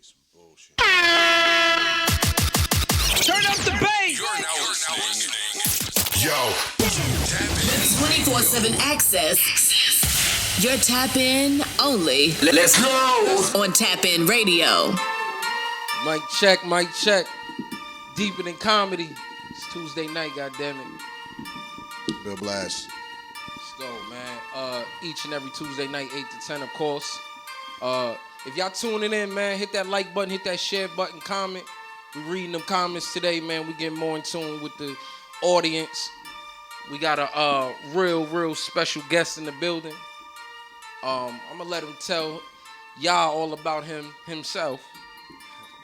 Some bullshit. Turn up the bass. You're now listening. Yo. Tap in. 24/7 access. Your tap in only. Let's go. On Tap In Radio. Mic check, mic check. Deeper than comedy. It's Tuesday night, goddammit. Bill Blast. Let's go, man. Each and every Tuesday night, 8 to 10, of course. If y'all tuning in, man, hit that like button, hit that share button, comment. We reading them comments today, man. We getting more in tune with the audience. We got a real special guest in the building. I'm gonna let him tell y'all all about himself.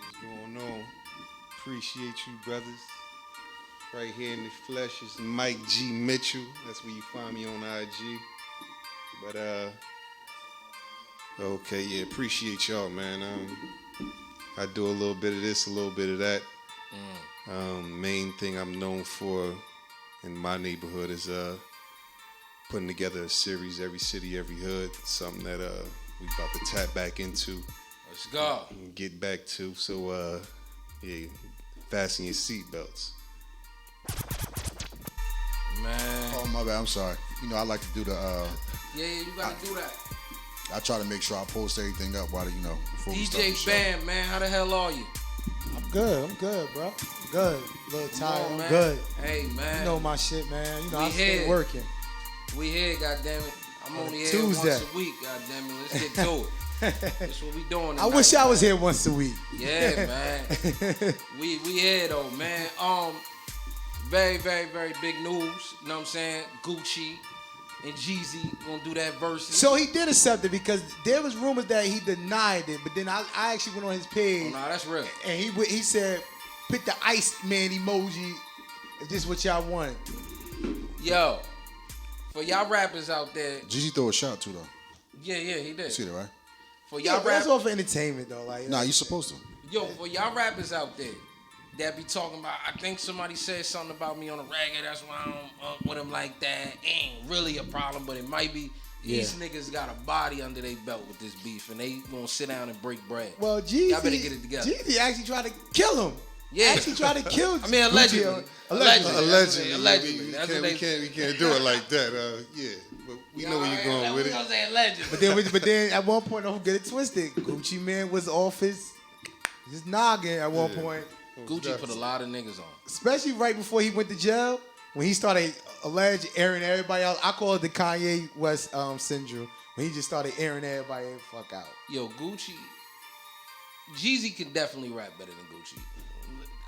What's going on? Appreciate you, brothers. Right here in the flesh is Mike G. Mitchell. That's where you find me on IG. But okay, yeah, appreciate y'all, man. I do a little bit of this, a little bit of that. Main thing I'm known for in my neighborhood is putting together a series, every city, every hood. Something that we about to tap back into. Let's go. And get back to. So yeah, fasten your seatbelts. Man. Oh, my bad. I'm sorry. You know, I like to do the. Yeah, you gotta do that. I try to make sure I post everything up while before we start the DJ show. Bam, man, how the hell are you? I'm good, bro. I'm good. A little tired. on, I'm man. good. Hey, man. You know my shit, man. You know We I stay here. working. We here, goddammit. I'm only here Tuesday. once a week, goddammit. Let's get to it. That's what we doing tonight. I wish I was here once a week. Yeah, man. we here though, man. Very big news. You know what I'm saying? Gucci and Jeezy gonna do that verse. So he did accept it because there was rumors that he denied it, but then I actually went on his page Oh, nah, that's real. and he said, "Put the ice man emoji if this is what y'all want." Yo, for y'all rappers out there, Gigi throw a shot too, though. yeah, he did. You see that, right? For Yeah, y'all but that's rappers, all for entertainment though. Like, Nah, you supposed to. yo, for y'all rappers out there that be talking about, I think somebody said something about me on a ragged, that's why I don't with them like that. Ain't really a problem, but it might be. These niggas got a body under their belt with this beef, and they gonna sit down and break bread. well, Jeezy, Y'all better get it together. Jeezy actually tried to kill him. Yeah. Actually tried to kill. I mean, allegedly. Gucci. Allegedly. Allegedly. That's what they. We can't do it like that. Yeah, but we know where you're going with We it. gonna say allegedly. But then at one point, don't get it twisted. Gucci man was off his noggin at one point, Gucci put a lot of niggas on. especially right before he went to jail when he started alleged airing everybody out. I call it the Kanye West syndrome when he just started airing everybody the fuck out. Yo, Gucci, Jeezy can definitely rap better than Gucci.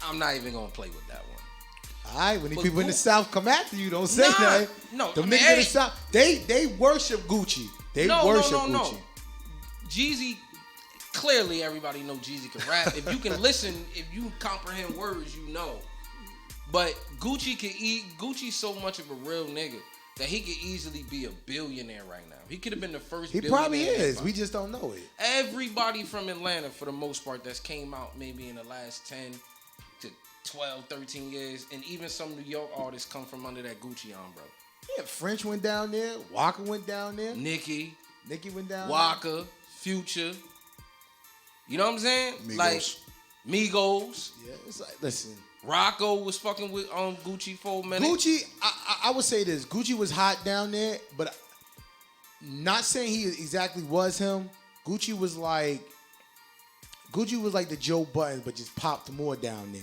I'm not even gonna play with that one. All right, when these But people in the Gu- South come after you, don't say Nah, nothing. no, Them I mean, niggas in the hey. South, they worship Gucci. They worship Gucci. Jeezy, clearly everybody know Jeezy can rap. If you can listen, if you comprehend words, you know. But Gucci's so much of a real nigga that he could easily be a billionaire right now. He could have been the first He billionaire. probably is. ever. We just don't know it. Everybody from Atlanta, for the most part, that's came out maybe in the last 10 to 12, 13 years, and even some New York artists come from under that Gucci umbrella. Yeah, French went down there. Walker went down there. Nicki went down Waka, Future. You know what I'm saying? Migos. Like Migos. there. Yeah, it's like, listen. Rocco was fucking with Gucci for a minute. Gucci, I would say this. Gucci was hot down there, but not saying he exactly was him. Gucci was like the Joe Budden, but just popped more down there.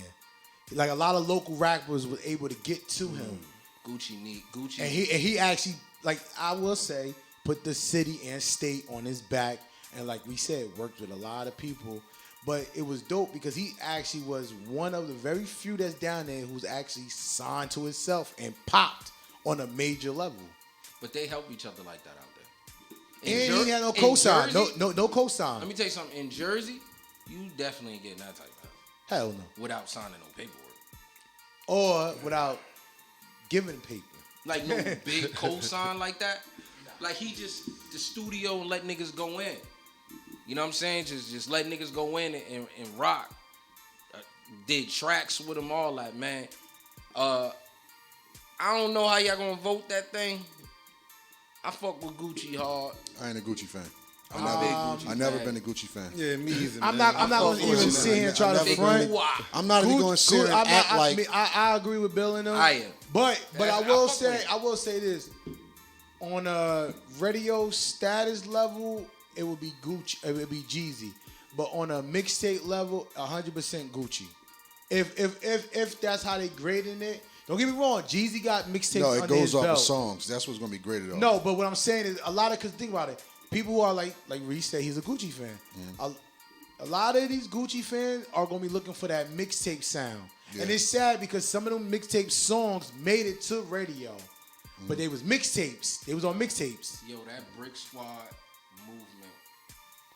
Like a lot of local rappers were able to get to him. Gucci. And he actually, like I will say, put the city and state on his back, and like we said, worked with a lot of people. But it was dope because he actually was one of the very few that's down there who's actually signed to himself and popped on a major level. But they help each other like that out there. And he had no in cosign. Jersey- No cosign. Let me tell you something. In Jersey, you definitely ain't getting that type of help Hell no. without signing no paperwork. Or without giving paper. Like no big cosign like that. Like he just the studio and let niggas go in. You know what I'm saying? Just let niggas go in and rock. Did tracks with them all that, man. I don't know how y'all gonna vote that thing. I fuck with Gucci hard. I ain't a Gucci fan. I never been a Gucci fan. Yeah, me either. I'm man. not going to even sit here and try to never front. been- I'm not even going to sit here and act like. I agree with Bill and them. I am. But Yeah, I will fuck with say, this. On a radio status level, it would be Gucci. It would be Jeezy. But on a mixtape level, 100% Gucci. If that's how they grading it, don't get me wrong. Jeezy got mixtapes No, it under his goes off belt. of songs. That's what's gonna be graded off. No, but what I'm saying is a lot of, because think about it. People who are like Reese said, he's a Gucci fan. A lot of these Gucci fans are going to be looking for that mixtape sound. Yeah. And it's sad because some of them mixtape songs made it to radio. But they was mixtapes. They was on mixtapes. Yo, that Brick Squad movement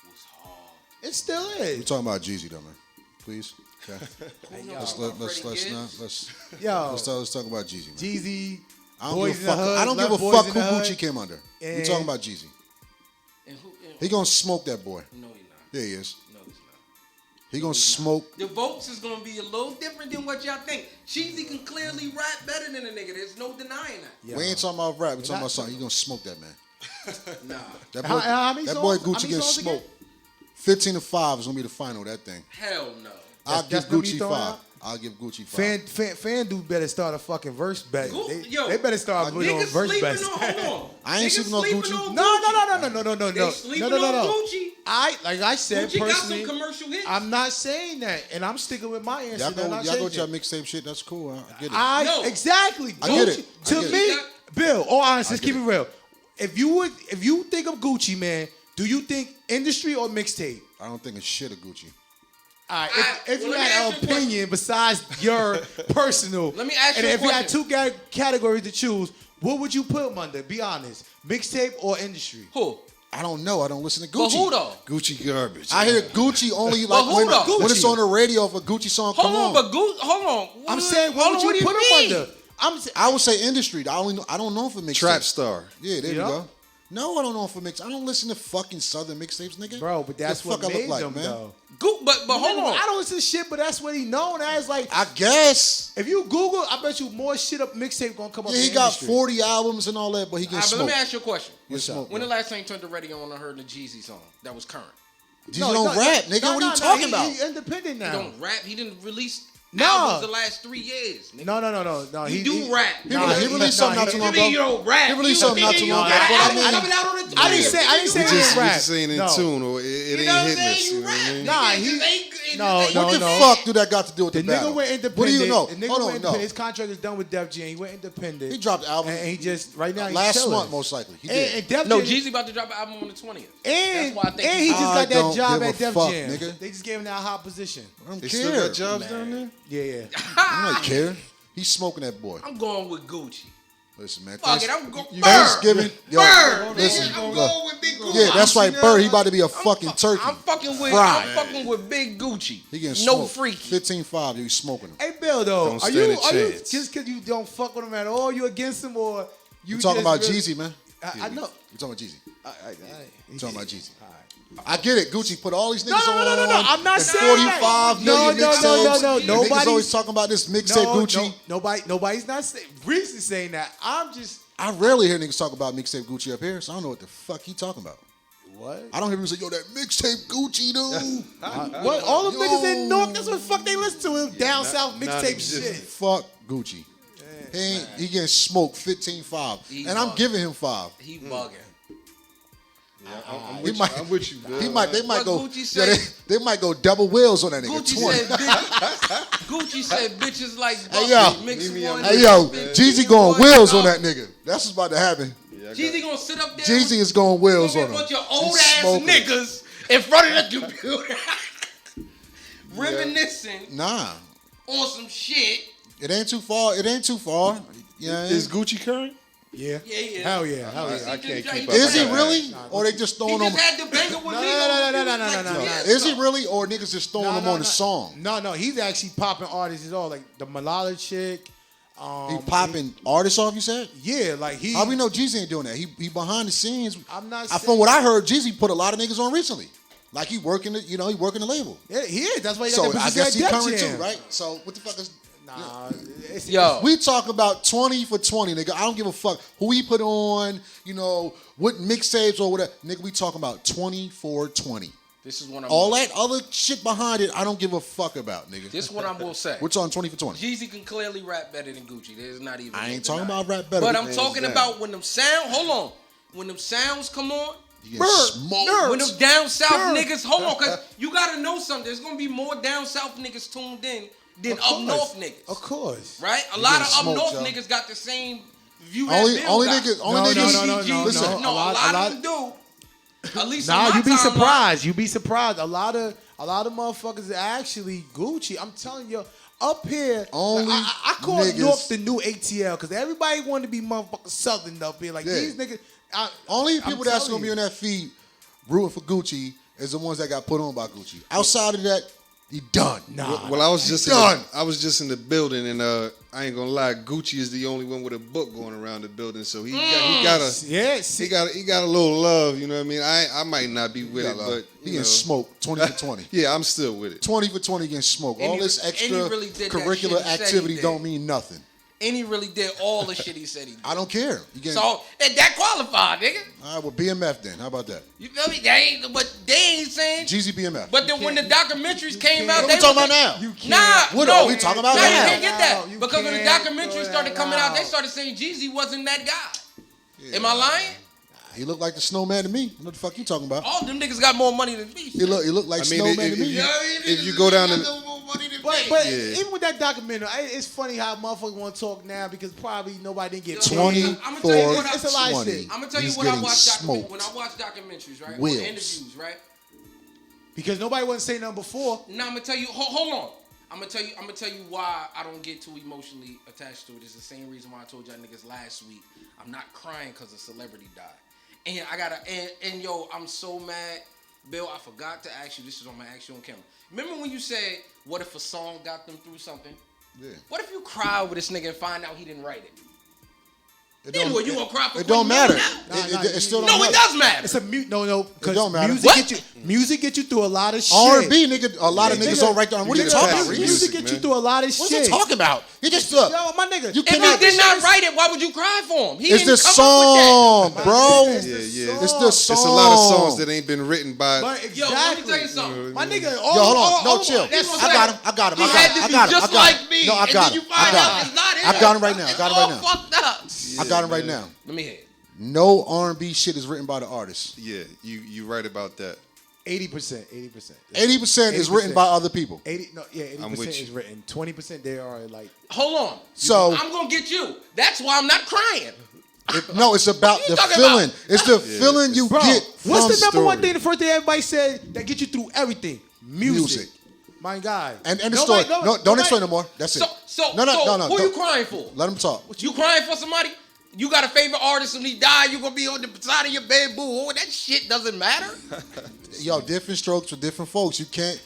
was hard. It still We're is. talking about Jeezy though, man. Please. Okay. Let's Freddie talk about Jeezy, man. Jeezy, I don't Boys give in a the fuck. Hood, I don't give a Left Boys fuck in who the Hood. Gucci came under. We And- talking about Jeezy. And who? He gonna smoke that boy. No, he not. Yeah, he is. No, he's not. He gonna smoke. The votes is gonna be a little different than what y'all think. Jeezy can clearly rap better than a nigga. There's no denying that. Yeah. We ain't talking about rap. We talking not- about something. He gonna smoke that man. Nah. That How- boy, how many that boy songs? How Gucci many gets songs again? smoked. 15-5 is gonna be the final of that thing. Hell no. I'll give that's what you Gucci throwing 5. out? I'll give Gucci 5. Fan dude better start a fucking verse bet. Yo, They better start putting on Niggas verse sleeping bets. on, hold on. I ain't Niggas sleeping on Gucci. No. They sleeping on Gucci. Like I said, Gucci got personally, some commercial hits. I'm not saying that, and I'm sticking with my answer. Y'all that I'm not go with changing. y'all mixtape shit. That's cool. I get it. No. Exactly. I get Gucci- it. I To get me, it. Bill. All honesty, let's I keep get it real. If you think of Gucci, man, do you think industry or mixtape? I don't think a shit of Gucci. All right, if well, you let me had ask an you a opinion besides your personal, Let me ask and you a if you had question. two categories to choose, what would you put them under? Be honest, mixtape or industry? Who? I don't know. I don't listen to But Gucci. who though? Gucci garbage. I hear Gucci only But like who when, though? when it's on the radio if a Gucci song come Hold on, but hold on. I'm saying, what would you put them under? I would say industry. I don't know if it makes Trap sense. star. Yeah, there Yeah. you go. No, I don't know if it makes. I don't listen to fucking Southern mixtapes, nigga. Bro, but that's the what fuck I made look like, them, man. though. But hold on. I don't listen to shit, but that's what he known as. Like, I guess. if you Google, I bet you more shit up mixtape gonna come up. Yeah, in he the got industry. 40 albums and all that, but he All gets right, but smoked. let me ask you a question. What's up? When the last time you turned the radio on and heard the Jeezy song that was current? Jeezy don't rap, nigga. What are you talking about? He independent now. He don't rap. He didn't release No. albums the last 3 years. Nigga. No. He do rap. He released something not too long ago. You don't rap. He released You something not think too you long rap. ago. But I mean, I didn't say We he just, didn't we rap. just ain't in No. tune, or it You ain't know what I'm hitting saying? us. You You know what I rap. mean? Nah, It he- just ain't- no, it just no, What ain't- the no. fuck do that got to do with The the battle? nigga went independent. What do you know? The nigga Hold went on, independent. no. His contract is done with Def Jam. He went independent. He dropped the album and he just right now. He's last chilling. month, most likely. He And, did. and Def No, Jam, Jeezy about to drop an album on the 20th. and That's why I think and he- he just I got that don't job give a at Def fuck, Jam. nigga. They just gave him that hot position. I don't They care. still got jobs down there? Yeah. I don't care. He's smoking that boy. I'm going with Gucci. Listen, man. Fuck it, I'm going Thanksgiving. Yo, Bird. listen, Nigga, I'm look. going with Big Gucci. Yeah, that's right. Bird, he about to be a fucking turkey. I'm fucking with Fried. I'm fucking with Big Gucci. He getting no smoked. freaky. 15-5, he's smoking him. Hey Bill, though, Don't are stand you a chance. just because you don't fuck with him at all? You against him or you? You talking just about really- Jeezy, man. I know. You talking about Jeezy. You talking about Jeezy. I get it. Gucci put all these No, niggas no, on. no, no, no. I'm not and saying 45 that. million No, mixtapes. no, no, no. And Niggas Nobody's- always talking about this mixtape Gucci. Nobody's not saying. Reese is saying that. I'm just. I rarely hear niggas talk about mixtape Gucci up here, so I don't know what the fuck he talking about. What? I don't hear people say, yo, that mixtape Gucci, dude. What? All them Yo. niggas in North, that's what the fuck they listen to him. Down south mixtape just- shit. Fuck Gucci. He getting smoked 15-5. He And I'm bugging. giving him 5. He bugging. I'm He with, might- you, I'm with you, Bill. They might What go. Gucci Yeah, say? they might go double wheels on that nigga. Gucci 20. said, Gucci said bitches like Hey, Buffy, yo. mix Meet me one on Hey yo, with Jeezy one going wheels on cup. that nigga. That's what's about to happen. Jeezy gonna sit up there. Jeezy is going wheels with on a him. bunch of old He's ass smoking. niggas in front of the computer, reminiscing Nah, on some shit. it ain't too far. It ain't too far. Yeah, Is Gucci current? Yeah. Yeah, yeah. Hell yeah. Hell I yeah. can't keep up. is he He really? Or they just throwing him? just had the banger with No, me. no. Is he really? Or niggas just throwing him on the song? No. He's actually popping artists. He's all like the Malala chick. He popping artists off. You said? Yeah, like he. How we know Jeezy ain't doing that? He behind the scenes. I'm not From saying- what I heard, Jeezy put a lot of niggas on recently. Like he working the, he working the label. Yeah, he is. That's why he So got that I position guess at he Def current Jam. too, right? So what the fuck is? Nah, Yo. We talk about 20 for 20, nigga. I don't give a fuck who he put on, what mixtapes or whatever. Nigga, we talking about 20 for 20. This is what I'm All that other shit behind it, I don't give a fuck about, nigga. This is what I will say. We're talking 20 for 20. Jeezy can clearly rap better than Gucci. There's not even. I ain't no talking denying. about rap better. But than I'm hands talking down. about when them sound. Hold on. When them sounds come on. You get smoked. When them down south niggas, hold on, cause you gotta know something. There's gonna be more down south niggas tuned in than up north niggas. Of course. Right? A lot of getting up north smoked, yo. niggas got the same view Only that Bill got. niggas. No. Listen, No, a lot of them do. At least on my Nah, you be timeline. surprised. You be surprised. A lot of motherfuckers are actually Gucci. I'm telling you, up here, Only I call niggas- North the new ATL because everybody wanted to be motherfucking Southern up here. Like Yeah. these niggas. only I'm people that's telling gonna be you. on that feed rooting for Gucci is the ones that got put on by Gucci. Outside of that, he done. Nah. Well, I was just Done. I was just in the building, and I ain't gonna lie, Gucci is the only one with a book going around the building, so he got a little love. You know what I mean? I might not be with it, but He getting smoked 20 for 20. yeah, I'm still with it. 20 for 20 getting smoked. And All he- this and he extra really did that curricular shit he said he activity did. don't mean nothing. And he really did all the shit he said he did. I don't care. You getting, So that qualified, nigga. all right, well, BMF then. How about that? You feel me? They ain't saying. Jeezy BMF. But then when the documentaries came out, What they we talking was about now? Nah, What no, are we talking about nah, now? you can't get that You because when the can't documentaries throw started that coming out, they out. started saying Jeezy wasn't that guy. Am I lying? He looked like the snowman to me. What the fuck you talking about? All them niggas got more money than me. He looked like I mean, snowman if to me. you go down to But Yeah. even with that documentary, it's funny how motherfuckers want to talk now because probably nobody didn't get 20 paid. I'ma tell you what for It's a lot of 20. shit. I'm gonna tell you He's what I getting watch smoked. when I watch documentaries, right? Wheels. Or interviews, right? Because nobody wasn't saying nothing before. Now I'm gonna tell you. Hold on. I'm gonna tell you why I don't get too emotionally attached to it. It's the same reason why I told y'all niggas last week. I'm not crying because a celebrity died. And I gotta and yo, I'm so mad, Bill. I forgot to ask you. This is on my ask you on camera. Remember when you said, "What if a song got them through something?" Yeah. What if you cry over this nigga and find out he didn't write it? It Then don't- what, you gonna cry for It don't Quentin matter. Miller now? It still don't No, matter. it does matter. It's a mute. No, because don't matter. music get you through a lot of shit. R&B, nigga, a lot of Yeah, niggas nigga, don't write down. What are you get talking past about, the Reese? Music music, get you man. through a lot of What's shit. he talking about? You just look. Yo, my nigga. You If he cannot- did not write it, why would you cry for him? He It's didn't the come song, up with bro. It's Yeah, the yeah. It's the song. It's a lot of songs that ain't been written by. But that. Yo, let me tell you something. My nigga, Yo, hold on. No, chill. That's what I I'm got saying. him. I got him. He I had got to him. I be got him. just I got him. like me, No, I and got then him. you find out it's not him. I got him right now. I It's got him all right now. fucked up. I got him right now. Let me hear it. No R&B shit is written by the artist. Yeah, you right about that. 80%. 80% is written by other people. 80% with is you. written. 20% they are like. Hold on. So- I'm gonna get you. That's why I'm not crying. No, it's about What you the talking feeling. about? It's the feeling you Bro, get what's from the number one story. thing? The first thing everybody said that get you through everything? Music. My guy. And the Nobody- story. No, don't explain no more. That's it. So No. who you don't- crying for? Let him talk. You crying for somebody? You got a favorite artist and he died, you gonna be on the side of your bed, boo. Oh, that shit doesn't matter. Yo, different strokes for different folks. You can't.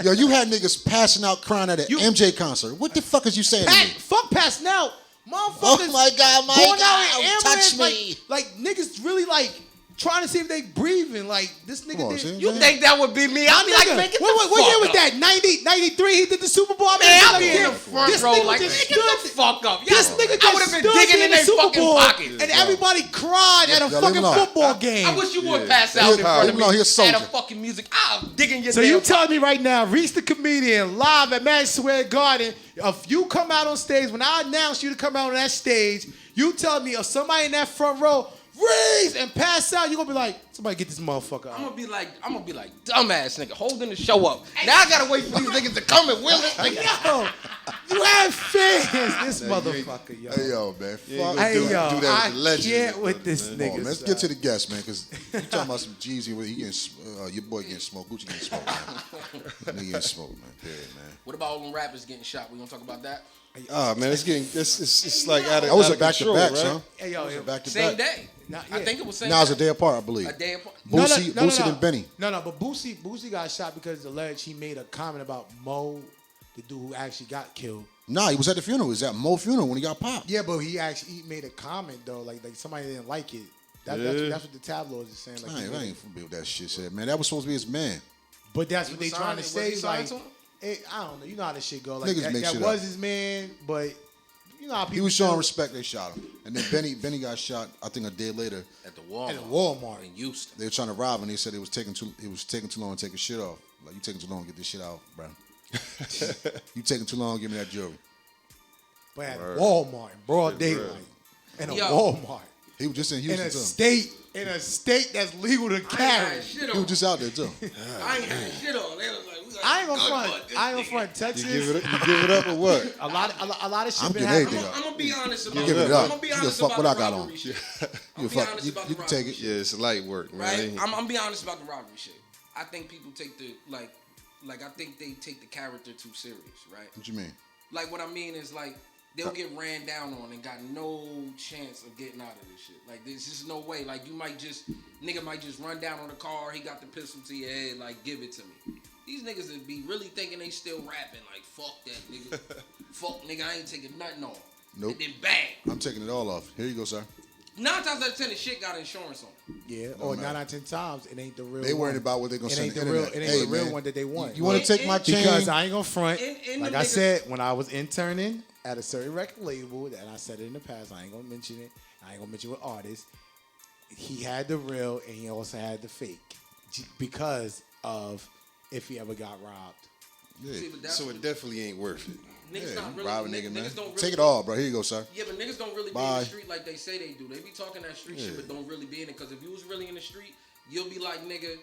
Yo, you had niggas passing out crying at an You- MJ concert. What the fuck is you saying to Pat, me? fuck passing out. Motherfuckers. Oh my God, my going God, out in touch ambulance, me. like niggas really like trying to see if they breathing. Like this nigga Come on, did. see? You think that would be me? I'll be like, Nigga, man, get the what fuck year was up. that? 90, 93? He did the Super Bowl. I mean, Man, like, I'll be in yeah, the front this row nigga like, just man, get the stood- fuck up. This Yo, nigga I just would have been stood digging in in the their Super fucking Bowl, pockets. and everybody cried at a leave him fucking alone. football game. I wish you would Yeah. pass out in front of No, me he a soldier. at a fucking music. I'll dig in your So damn you pocket. telling me right now, Reese the comedian live at Madison Square Garden, if you come out on stage, when I announce you to come out on that stage, you tell me if somebody in that front row, Reese, and pass out, you gonna be like, somebody get this motherfucker out. I'm gonna be like, dumbass nigga, holding the show up. Now I gotta wait for these niggas to come and will it. Yo, you have fans, this motherfucker, yo. Hey, yo, man. Fuck. Hey, do yo, that with the I legend. can't with this Come nigga. on, let's son. get to the guest, man, because you talking about some Jeezy. He getting, your boy getting smoked. Gucci getting smoked, man. Nigga getting smoked, man. Period, man. What about all them rappers getting shot? We gonna talk about that? Ah, man, it's like out of That was out a of back to control, back, right? son. Hey, yo, That was a back to Same back. day. Nah, I yeah. think it was same Now it's a day. day apart, I believe. A day apart. Boosie and Benny. No, but Boosie got shot because alleged he made a comment about Mo, the dude who actually got killed. Nah, he was at the funeral. He was at Mo's funeral when he got popped. Yeah, but he made a comment though, like somebody didn't like it. That's what the tabloids are saying. Like, I ain't familiar with that shit, said, man. That was supposed to be his man. but that's He what they was trying to signed- was he say. signed Like, to him? I don't know. You know how this shit go. Like Niggas that, make that shit was up. his man, but you know how people He was showing feel respect. They shot him, and then Benny got shot. I think a day later. At the Walmart. at Walmart. In Houston. They were trying to rob him. They said it was taking too long to take his shit off. Like, you taking too long to get this shit out, bro. You taking too long to give me that jewelry. But at Word. Walmart, in broad Shit daylight, real. in a Yo. Walmart, He was just in in Houston a too. state that's legal to I ain't carry. had shit He on. was just out there too. I ain't had shit on. They was like, we got I ain't gonna good front. butt, this I ain't gonna nigga. front. Texas. You give it up or what? a lot of shit I'm been getting happening. everything up. I'm gonna be honest about give it I'm up. gonna be You honest fuck about what I the got on. robbery shit. You I'm fuck- be honest you- about you the can take robbery it. shit. Yeah, it's light work, man. Right? They- I'm gonna be honest about the robbery shit. I think people take the like I think they take the character too serious, right? What you mean? Like what I mean is like they'll get ran down on and got no chance of getting out of this shit. Like there's just no way. Like nigga might just run down on the car. He got the pistol to your head. Like give it to me. These niggas would be really thinking they still rapping. Like fuck that nigga. Fuck nigga. I ain't taking nothing off. Nope. And then bang. I'm taking it all off. Here you go, sir. 9 times out of 10, the shit got insurance on it. Yeah, or 9 out of 10 times it ain't the real. They one. worried about what they gonna It send ain't the the real. internet. It ain't Hey, the real man, one that they want. You want to take my chain? Because I ain't gonna front. In Like them I niggas- said, when I was interning at a certain record label, and I said it in the past, I ain't gonna mention it. I ain't gonna mention what artist. He had the real, and he also had the fake, because of if he ever got robbed. Yeah. See, but that's So it definitely ain't worth it. niggas Yeah, not you really, rob a niggas, nigga, man. niggas don't really Take it all, bro. Here you go, sir. Yeah, but niggas don't really be in Bye. the street like they say they do. They be talking that street shit, but don't really be in it. Because if you was really in the street, you'll be like, nigga,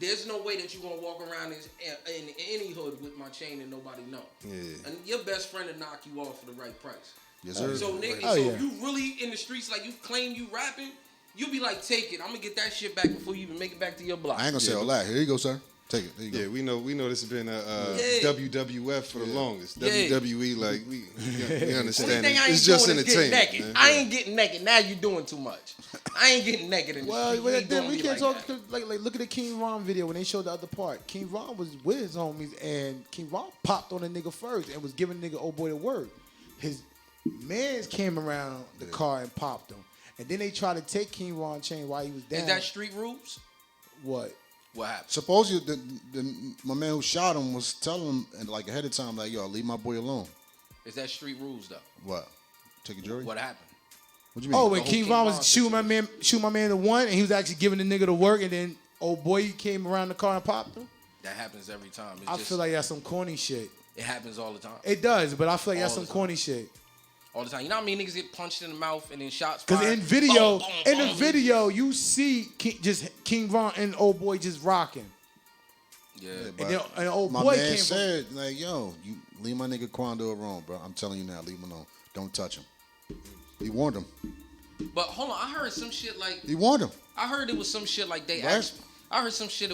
there's no way that you gonna walk around in any hood with my chain and nobody know. Yeah. And your best friend will knock you off for the right price. Yes, sir. So nigga, Oh, so yeah. if you really in the streets like you claim you rapping, you'll be like, take it. I'm gonna get that shit back before you even make it back to your block. I ain't gonna say all that. Here you go, sir. Take it. There you go. Yeah, we know this has been a Yeah. WWF for the longest. Yeah. WWE, like we Only understand thing it. I ain't It's just doing is getting entertainment. naked. man. I ain't getting naked. Now you doing too much. I ain't getting naked in the Well, street. You ain't then doing we me can't like talk. that. Like look at the King Von video when they showed the other part. King Von was with his homies, and King Von popped on a nigga first and was giving the nigga old boy the word. His mans came around the car and popped him, and then they tried to take King Von chain while he was down. Is that street rules? what? What happened? Supposedly, my man who shot him was telling him and like ahead of time, like, yo, leave my boy alone. Is that street rules though? What? Take a jury? What happened? What you mean? Oh, when whole King King Von Von was shooting my man the one, and he was actually giving the nigga the work, and then old boy came around the car and popped him. That happens every time. It's I just, feel like that's some corny shit. it happens all the time. It does, but I feel like that's All some the time. corny shit. All the time. You know how many niggas get punched in the mouth and then shots Because fired? in video, Boom, boom, in the boom. video, you see King Von and old boy just rocking. Yeah. But then an old my boy man came from- said, like, yo, you leave my nigga Quando alone, bro. I'm telling you now, leave him alone. Don't touch him. He warned him. But hold on, I heard some shit like He warned him. I heard it was some shit like they Right. asked. I heard some shit.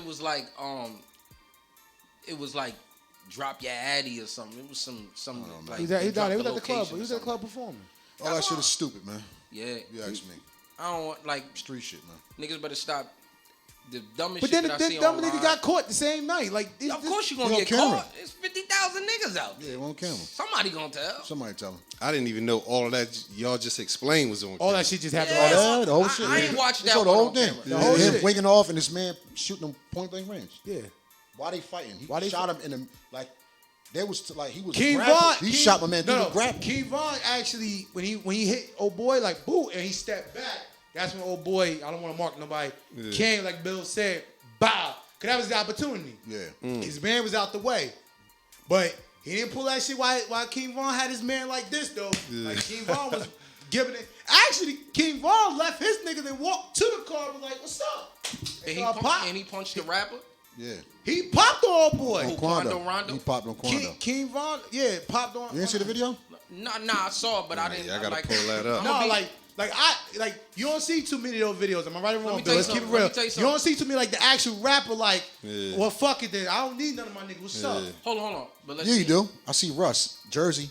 It was like drop your addy or something. It was some like He was at, they he dropped was at the club. location He or was at the something. club performing. All that shit is stupid, man. Yeah, If you ask me. I don't want like Street shit, man. niggas better stop the dumbest But shit then that I the see dumb online. nigga got caught the same night. Like, Of course you gonna He on get camera. caught. It's 50,000 niggas out there. Yeah, on camera. Somebody gonna tell. Somebody tell him. I didn't even know all of that y'all just explained was on. all camera. that shit just happened. Yeah. all Yeah, the whole I- shit. I ain't watched They that showed the one whole on thing. camera. The whole Him shit. winking off and this man shooting him point blank range. Yeah. Why they fighting? He Why they shot him in the like. There was like he was. King grappled. Von. He King- shot my man through no, the grapple. King Von actually, when he hit old boy, like, boo, and he stepped back, that's when old boy, I don't want to mark nobody, came, like Bill said, bow. Because that was the opportunity. Yeah. His man was out the way. But he didn't pull that shit while King Von had his man like this, though. Like, King Von was giving it. Actually, King Von left his nigga and walked to the car and was like, what's up? And he punched the rapper. Yeah. He popped on old boy. Who? Quando. Rondo? He popped on Quando. King Von, yeah, popped on. You didn't see the video? Nah, I saw it, but I didn't. Yeah, I gotta like, pull that up. No, like you don't see too many of those videos. Am I right or wrong? me Bill? tell you Let's keep it something. Let real. me tell you You something. don't see too many like the actual rapper. Like, Yeah. well, fuck it then. I don't need none of my niggas. What's up? Hold on. But let's Yeah, see. you do. I see Russ. Jersey.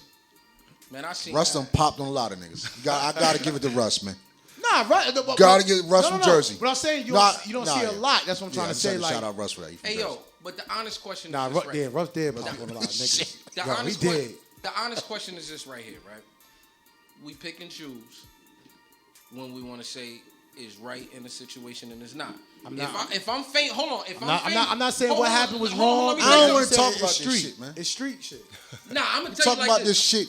Man, I seen Russ that. done popped on a lot of niggas. I gotta give it to Russ, man. Nah, right. Gotta get Russ from Jersey. But I'm saying you Nah, don't nah, see a yeah. lot. That's what I'm trying Yeah, to say. Like, shout out Russ for that. He from Hey Jersey. yo, but the honest question nah, is Russ this right. did pop on a lot of niggas. The Yo, he honest did. The honest question is this right here, right? We pick and choose when we want to say is right in a situation and it's not. not- If I'm faint, hold on. I'm not saying what happened was hold on, wrong. let me I tell don't you wanna something. talk It's about this street. shit, man. It's street shit. Nah, I'm gonna tell Talk you like about this. this shit.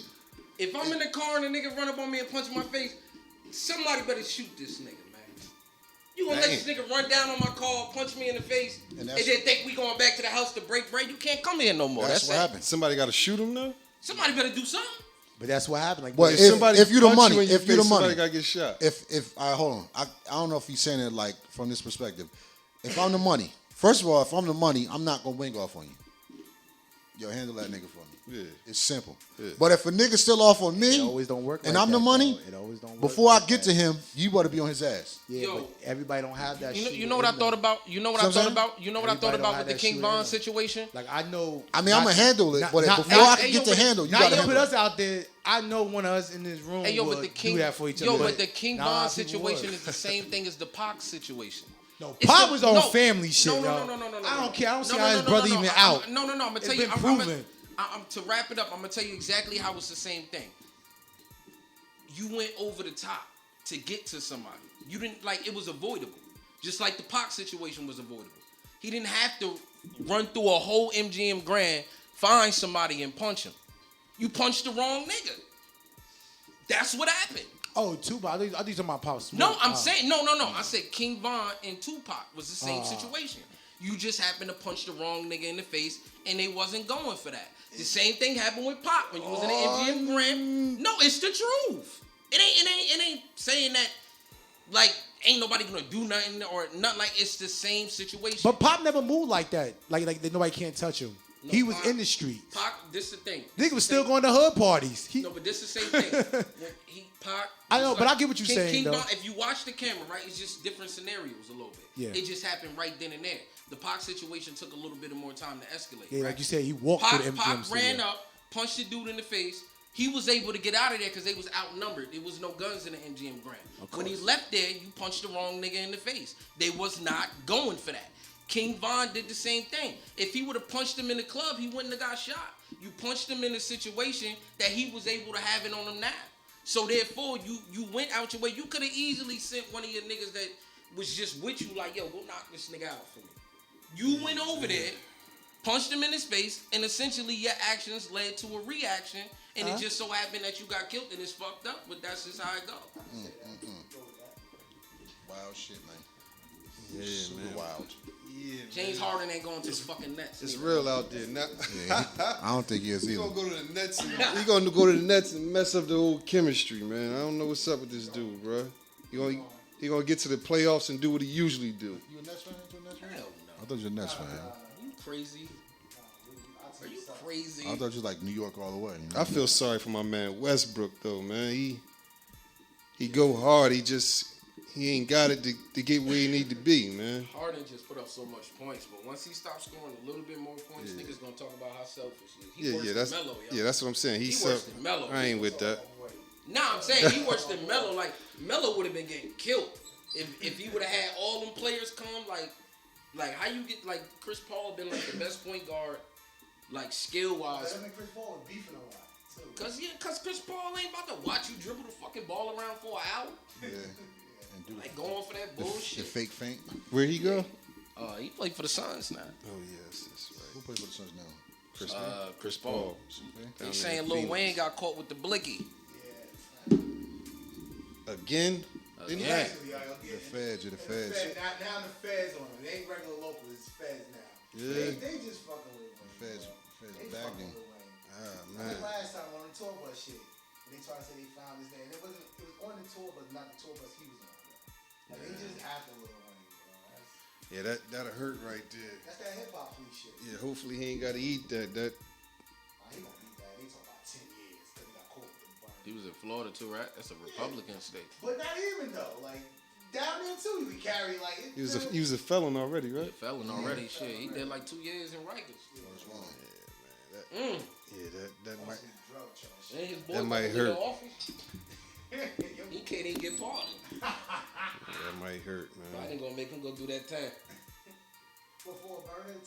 If I'm in the car and a nigga run up on me and punch my face, somebody better shoot this nigga, man. You gonna let this nigga run down on my car, punch me in the face, and then think we going back to the house to break bread? You can't come here no more. That's what it. happened. Somebody got to shoot him now. Somebody better do something. But that's what happened. Like, But If somebody if you the punch money, you in your if you the face, money, somebody got to get shot. if hold on, I don't know if he's saying it like from this perspective. If I'm the money, first of all, if I'm the money, I'm not gonna wing off on you. Yo, handle that nigga for me. Yeah. It's simple. Yeah. But if a nigga still off on me, it always don't work. and like I'm the that, money, though. It always don't work. before like I get that. to him, you better be on his ass. Yeah, Yo. but everybody don't have that. You know what I thought about? You know what I thought about? You know what I thought Everybody don't about have with the that King shooter Von in them. situation? Like I know. I mean, I'm gonna handle it, but before not- I hey, can yo, get to but handle, you Now gotta you put handle us it. out there. I know one of us in this room Hey, yo, would but the King, do that for each other. yo, but the King Nah, Von people situation would. is the same thing as the Pac situation. No, It's Pop the- was on no, family shit, no, yo. no. I don't care. I don't see No, how no, his no, brother no, even I'm- out. No, I'm gonna tell It's you. been I'm proven. to wrap it up, I'm gonna tell you exactly how it's the same thing. You went over the top to get to somebody. You didn't like it was avoidable, just like the Pac situation was avoidable. He didn't have to run through a whole MGM Grand, find somebody and punch him. You punched the wrong nigga. That's what happened. Oh, Tupac. I think you're talking about Pop Smoke. No, I'm saying no. I said King Von and Tupac was the same situation. You just happened to punch the wrong nigga in the face, and they wasn't going for that. The same thing happened with Pac when you was in the MGM Grand. No, it's the truth. It ain't saying that like ain't nobody gonna do nothing or nothing. Like it's the same situation. But Pop never moved like that. Like that nobody can't touch him. No, He was Pac- in the streets. Pac, this the thing. Nigga was still going to hood parties. No, but this is the same thing. When Pac. I know, it's but I get what you're King- saying, King though. Von, if you watch the camera, right, it's just different scenarios a little bit. Yeah. It just happened right then and there. The Pac situation took a little bit more time to escalate. Yeah, right? like you said, he walked Pac, through the Pac MGM ran studio. up, punched the dude in the face. He was able to get out of there because they was outnumbered. There was no guns in the MGM Grand. When he left there, you punched the wrong nigga in the face. They was not going for that. King Von did the same thing. If he would have punched him in the club, he wouldn't have got shot. You punched him in a situation that he was able to have it on him now. So therefore, you went out your way. You could have easily sent one of your niggas that was just with you, like, yo, go knock this nigga out for me. You went over there, punched him in his face, and essentially your actions led to a reaction, and it just so happened that you got killed, and it's fucked up, but that's just how it go. Wild shit, man. Yeah, Super man. wild. James Harden ain't going to the fucking Nets. It's neither. real out there. Now, I don't think he is he either. gonna go to the Nets. He gonna go to the Nets and mess up the whole chemistry, man. I don't know what's up with this dude, bro. He gonna get to the playoffs and do what he usually do. You a Nets fan? Hell I thought you were a Nets fan. no. You crazy? Are you crazy? I thought you was like New York all the way. You know? I feel sorry for my man Westbrook though, man. He go hard. He ain't got it to get where he need to be, man. Harden just put up so much points, but once he stops scoring a little bit more points, niggas gonna talk about how selfish he is. He worse That's than Melo, yo. that's what I'm saying. He worse than Melo. I ain't with that. Nah, I'm saying he worse than Melo. Like Melo would have been getting killed if he would have had all them players come. Like how you get like Chris Paul been like the best point guard, like skill wise. Chris Paul was beefing a lot, too. Cause Chris Paul ain't about to watch you dribble the fucking ball around for an hour. Yeah. And do Like going for that the bullshit. fake feint. Where he go? He played for the Suns now. Oh yes, that's Who right. plays for the Suns now? Chris Paul. Chris Paul. They Down saying there in Lil Phoenix. Wayne got caught with the blicky. Again? Didn't he- Yeah. The feds, you're the feds. Now the feds on him. They ain't regular local. It's feds now. Yeah. They just fucking with Wayne. Feds They bagged fucking him. with Wayne. Ah, Like man. last time on the tour bus shit, when they tried to say they found his name, it was on the tour bus, not the tour bus he was on. Though. Like they just after Lil Wayne, bro. Yeah, that'll hurt right there. That's that hip hop police shit. Yeah, hopefully he ain't got to eat that. He gonna beat that. They talk about 10 years because he got caught with the burn. He was in Florida too, right? That's a Republican state. But not even though, like down there too, you can carry like it. He was a felon already, right? Felon already, shit. He did like 2 years in Rikers. Yeah, that might. drug charge. And his boy That might in the hurt. office. He can't even get pardoned. That might hurt, man. Biden gonna make him go do that time. Before burning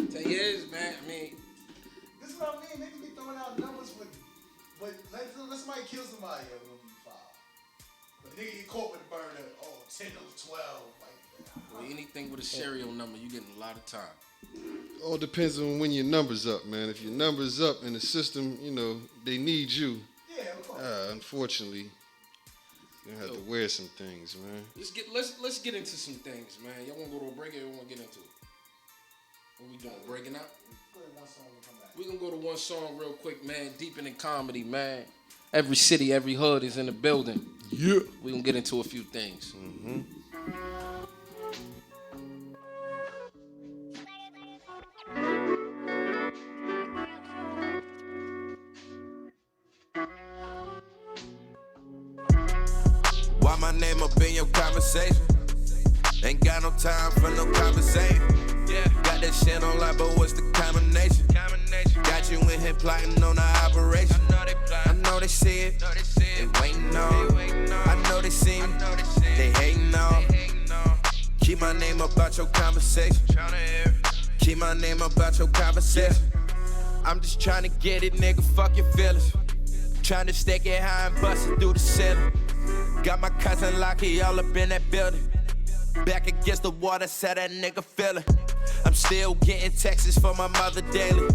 10. 10 years, man. I mean, This is what I mean. Niggas be throwing out numbers but let somebody kill somebody, it's gonna be filed. But the nigga get caught with a burner, 10 or 12. Like, Anything with a serial number, you getting a lot of time. All depends on when your number's up, man. If your number's up in the system, they need you. yeah, of course. Unfortunately, you have to wear some things, man. Let's get into some things, man. Y'all want to go to a break or y'all want to get into it? What we doing? Breaking out? Go ahead, one song and come back. We gonna go to one song real quick, man. Deepen in comedy, man. Every city, every hood is in the building. Yeah. We gonna get into a few things. Why my name up in your conversation? Ain't got no time for no conversation. Yeah, got that shit on like, but what's the combination? Got you in here plotting on the operation. I know they see it, they waiting on. I know they see me, they hating on. Keep my name up out your conversation. Keep my name up out your conversation. I'm just trying to get it, nigga, fuck your feelings. Trying to stack it high and bust it through the ceiling. Got my cousin Lockie all up in that building. Back against the wall, that's how that nigga feeling. I'm still getting texts from my mother daily.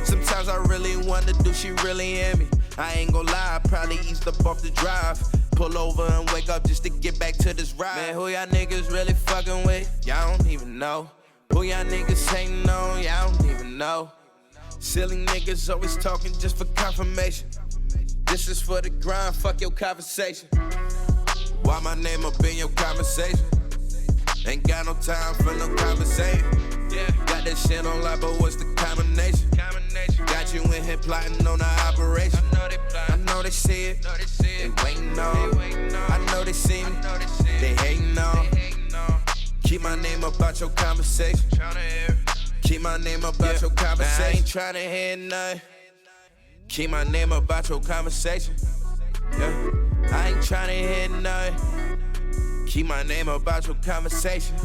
Sometimes I really wonder, do she really in me? I ain't gon' lie, I probably eased up off the drive. Pull over and wake up just to get back to this ride. Man, who y'all niggas really fucking with? Y'all don't even know. Who y'all niggas hating on? Y'all don't even know. Silly niggas always talking just for confirmation. This is for the grind, fuck your conversation. Why my name up in your conversation? Ain't got no time for no conversation. Yeah, got that shit on like, but what's the combination? Got you in here plotting on the operation. I know they see it, they waiting on. I know they see me, they hating on. Keep my name up out your conversation. Keep my name up out your conversation. I ain't tryna hear nothing. Keep my name up out your conversation. Yeah, I ain't tryna hear nothing. Keep my name about your conversation.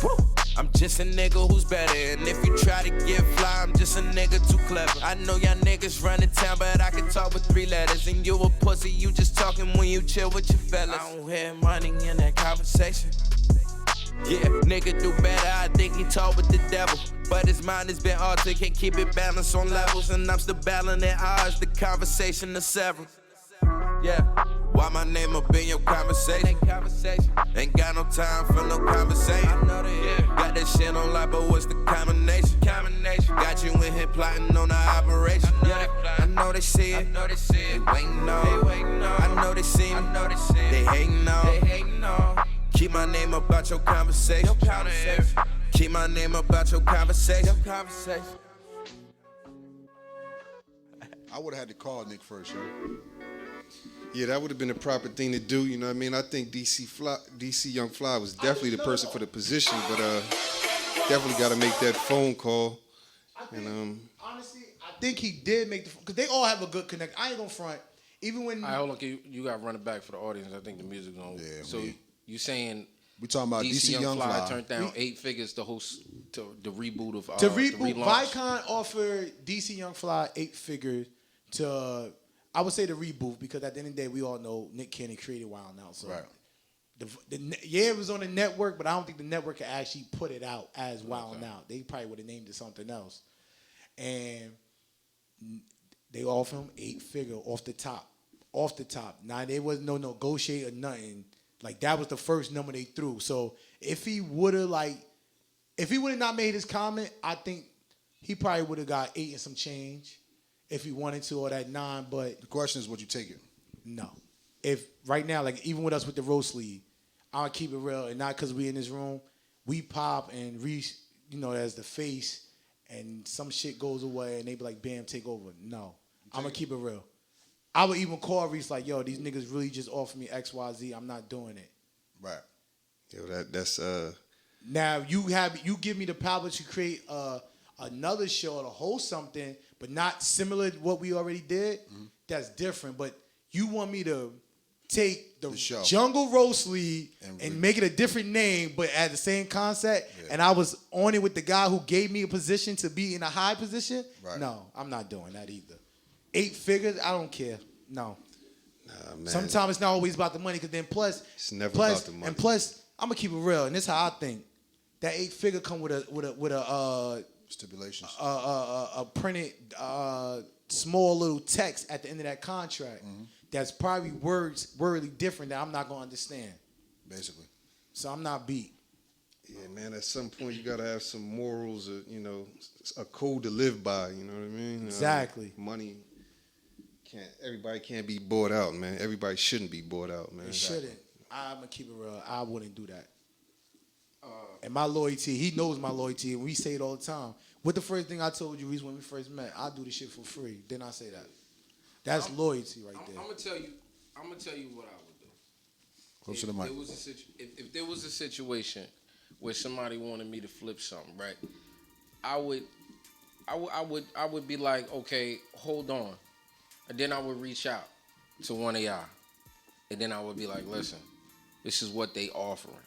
Woo. I'm just a nigga who's better. And if you try to get fly, I'm just a nigga too clever. I know y'all niggas running town, but I can talk with 3 letters. And you a pussy, you just talking when you chill with your fellas. I don't hear money in that conversation. Yeah, nigga do better, I think he talk with the devil. But his mind has been altered, can't keep it balanced on levels. And I'm still battling at odds, the conversation is several. Yeah, why my name up in your conversation? Ain't got no time for no conversation. Got that shit on like, but what's the combination? Got you in here plotting on the operation. I know they see it, they waiting on. I know they see me, they hating on. Keep my name up out your conversation. Keep my name up out your conversation. I would have had to call Nick first, yo. Yeah, that would have been the proper thing to do. You know what I mean? I think DC Young Fly was definitely the person for the position, but definitely got to make that phone call. Honestly, I think he did make the, because they all have a good connect. I ain't gonna front. Even when All right, hold on. You got to run it back for the audience. I think the music's on. Yeah, so you saying We talking about DC Young Fly. turned down 8 figures to host the reboot of to the reboot, relaunch. Vicon offered DC Young Fly 8 figures to, I would say, the reboot, because at the end of the day, we all know Nick Cannon created Wild Now. So Right. it was on the network, but I don't think the network could actually put it out as Wild Now. They probably would have named it something else. And they offered him 8 figure off the top. Now, there was no negotiate or nothing. Like, that was the first number they threw. So if he would have not made his comment, I think he probably would have got 8 and some change if he wanted to, or that 9. But The question is, would you take it? no. If right now, like even with us with the roast league, I'll keep it real, and not because we in this room, we pop and Reese, as the face, and some shit goes away, and they be like, bam, take over. No. I'm going to keep it real. I would even call Reese like, yo, these niggas really just offered me XYZ. I'm not doing it. Right. Yo, that's Now, you give me the power to create another show to host something, but not similar to what we already did. Mm-hmm. That's different. But you want me to take the show. Jungle Roast League and make it a different name, but at the same concept, and I was on it with the guy who gave me a position to be in a high position? Right. No, I'm not doing that either. 8 figures, I don't care. No. Nah, man. Sometimes it's not always about the money, because then It's never about the money. And plus, I'm gonna keep it real, and this is how I think. That 8-figure come with a Stipulations. a printed small little text at the end of that contract. That's probably wordly different that I'm not gonna understand. Basically. So I'm not beat. Yeah, man. At some point, you gotta have some morals, a code to live by. You know what I mean? Exactly. Money everybody can't be bought out, man. Everybody shouldn't be bought out, man. It shouldn't. I'm gonna keep it real. I wouldn't do that. And my loyalty, he knows my loyalty, and we say it all the time. What the first thing I told you, Reese, when we first met? I do this shit for free. Then I say that. That's loyalty right there. I'm gonna tell you what I would do. Close to the mic. If there was a situation where somebody wanted me to flip something, right? I would be like, okay, hold on. And then I would reach out to one of y'all. And then I would be like, listen, this is what they offering.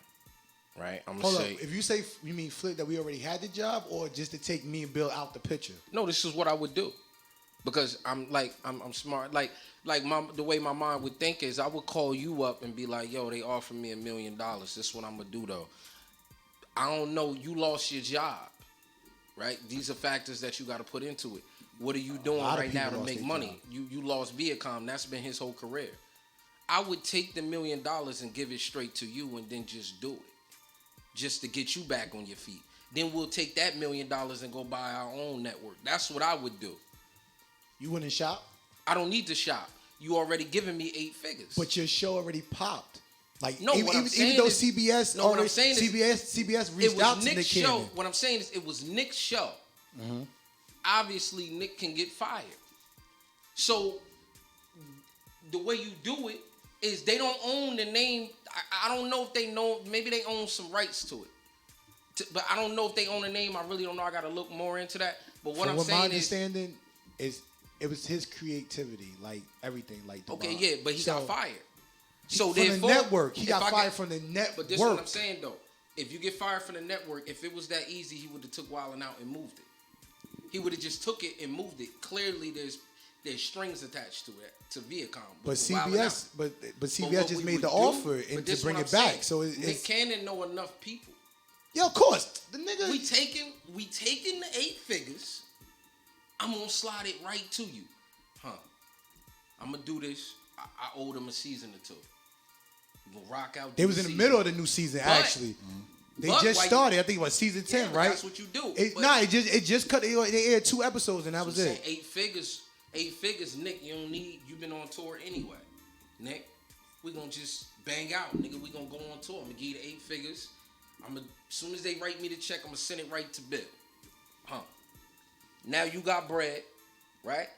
Right? I'm gonna say. If you say, you mean flip that we already had the job, or just to take me and Bill out the picture? No, this is what I would do. Because I'm smart. The way my mind would think is I would call you up and be like, yo, they offered me $1 million. This is what I'm gonna do though. I don't know, you lost your job. Right? These are factors that you gotta put into it. What are you doing right now to make money? You lost Viacom. That's been his whole career. I would take the $1 million and give it straight to you and then just do it. Just to get you back on your feet. Then we'll take that $1 million and go buy our own network. That's what I would do. You wouldn't shop? I don't need to shop. You already given me 8 figures. But your show already popped. Like, no, even though CBS CBS reached out to Nick Cannon. What I'm saying is it was Nick's show. Obviously, Nick can get fired. So the way you do it is they don't own the name. I don't know if they know. Maybe they own some rights to it. But I don't know if they own the name. I really don't know. I got to look more into that. But what I'm saying my understanding is it was his creativity, like everything, like the okay, Bob. yeah, but he got fired. So from therefore, the network, he got fired from the network. But this is what I'm saying though. If you get fired from the network, if it was that easy, he would have took Wildin' Out and moved it. He would have just took it and moved it. Clearly, there's strings attached to it, to Viacom. But CBS, but CBS just made the offer and to bring it back. So Nick Cannon know enough people. Yeah, of course. The nigga. We taking the 8 figures. I'm gonna slide it right to you, I'm gonna do this. I owe them a season or two. We gonna rock out. They was in the middle of the new season actually. They just started. I think it was season 10, right? That's what you do. It just cut. They aired 2 episodes and that was it. 8 figures. 8 figures, Nick. You've been on tour anyway, Nick. We gonna just bang out, nigga. We gonna go on tour. I'm gonna give you the 8 figures. As soon as they write me the check, I'm gonna send it right to Bill. Now you got bread, right?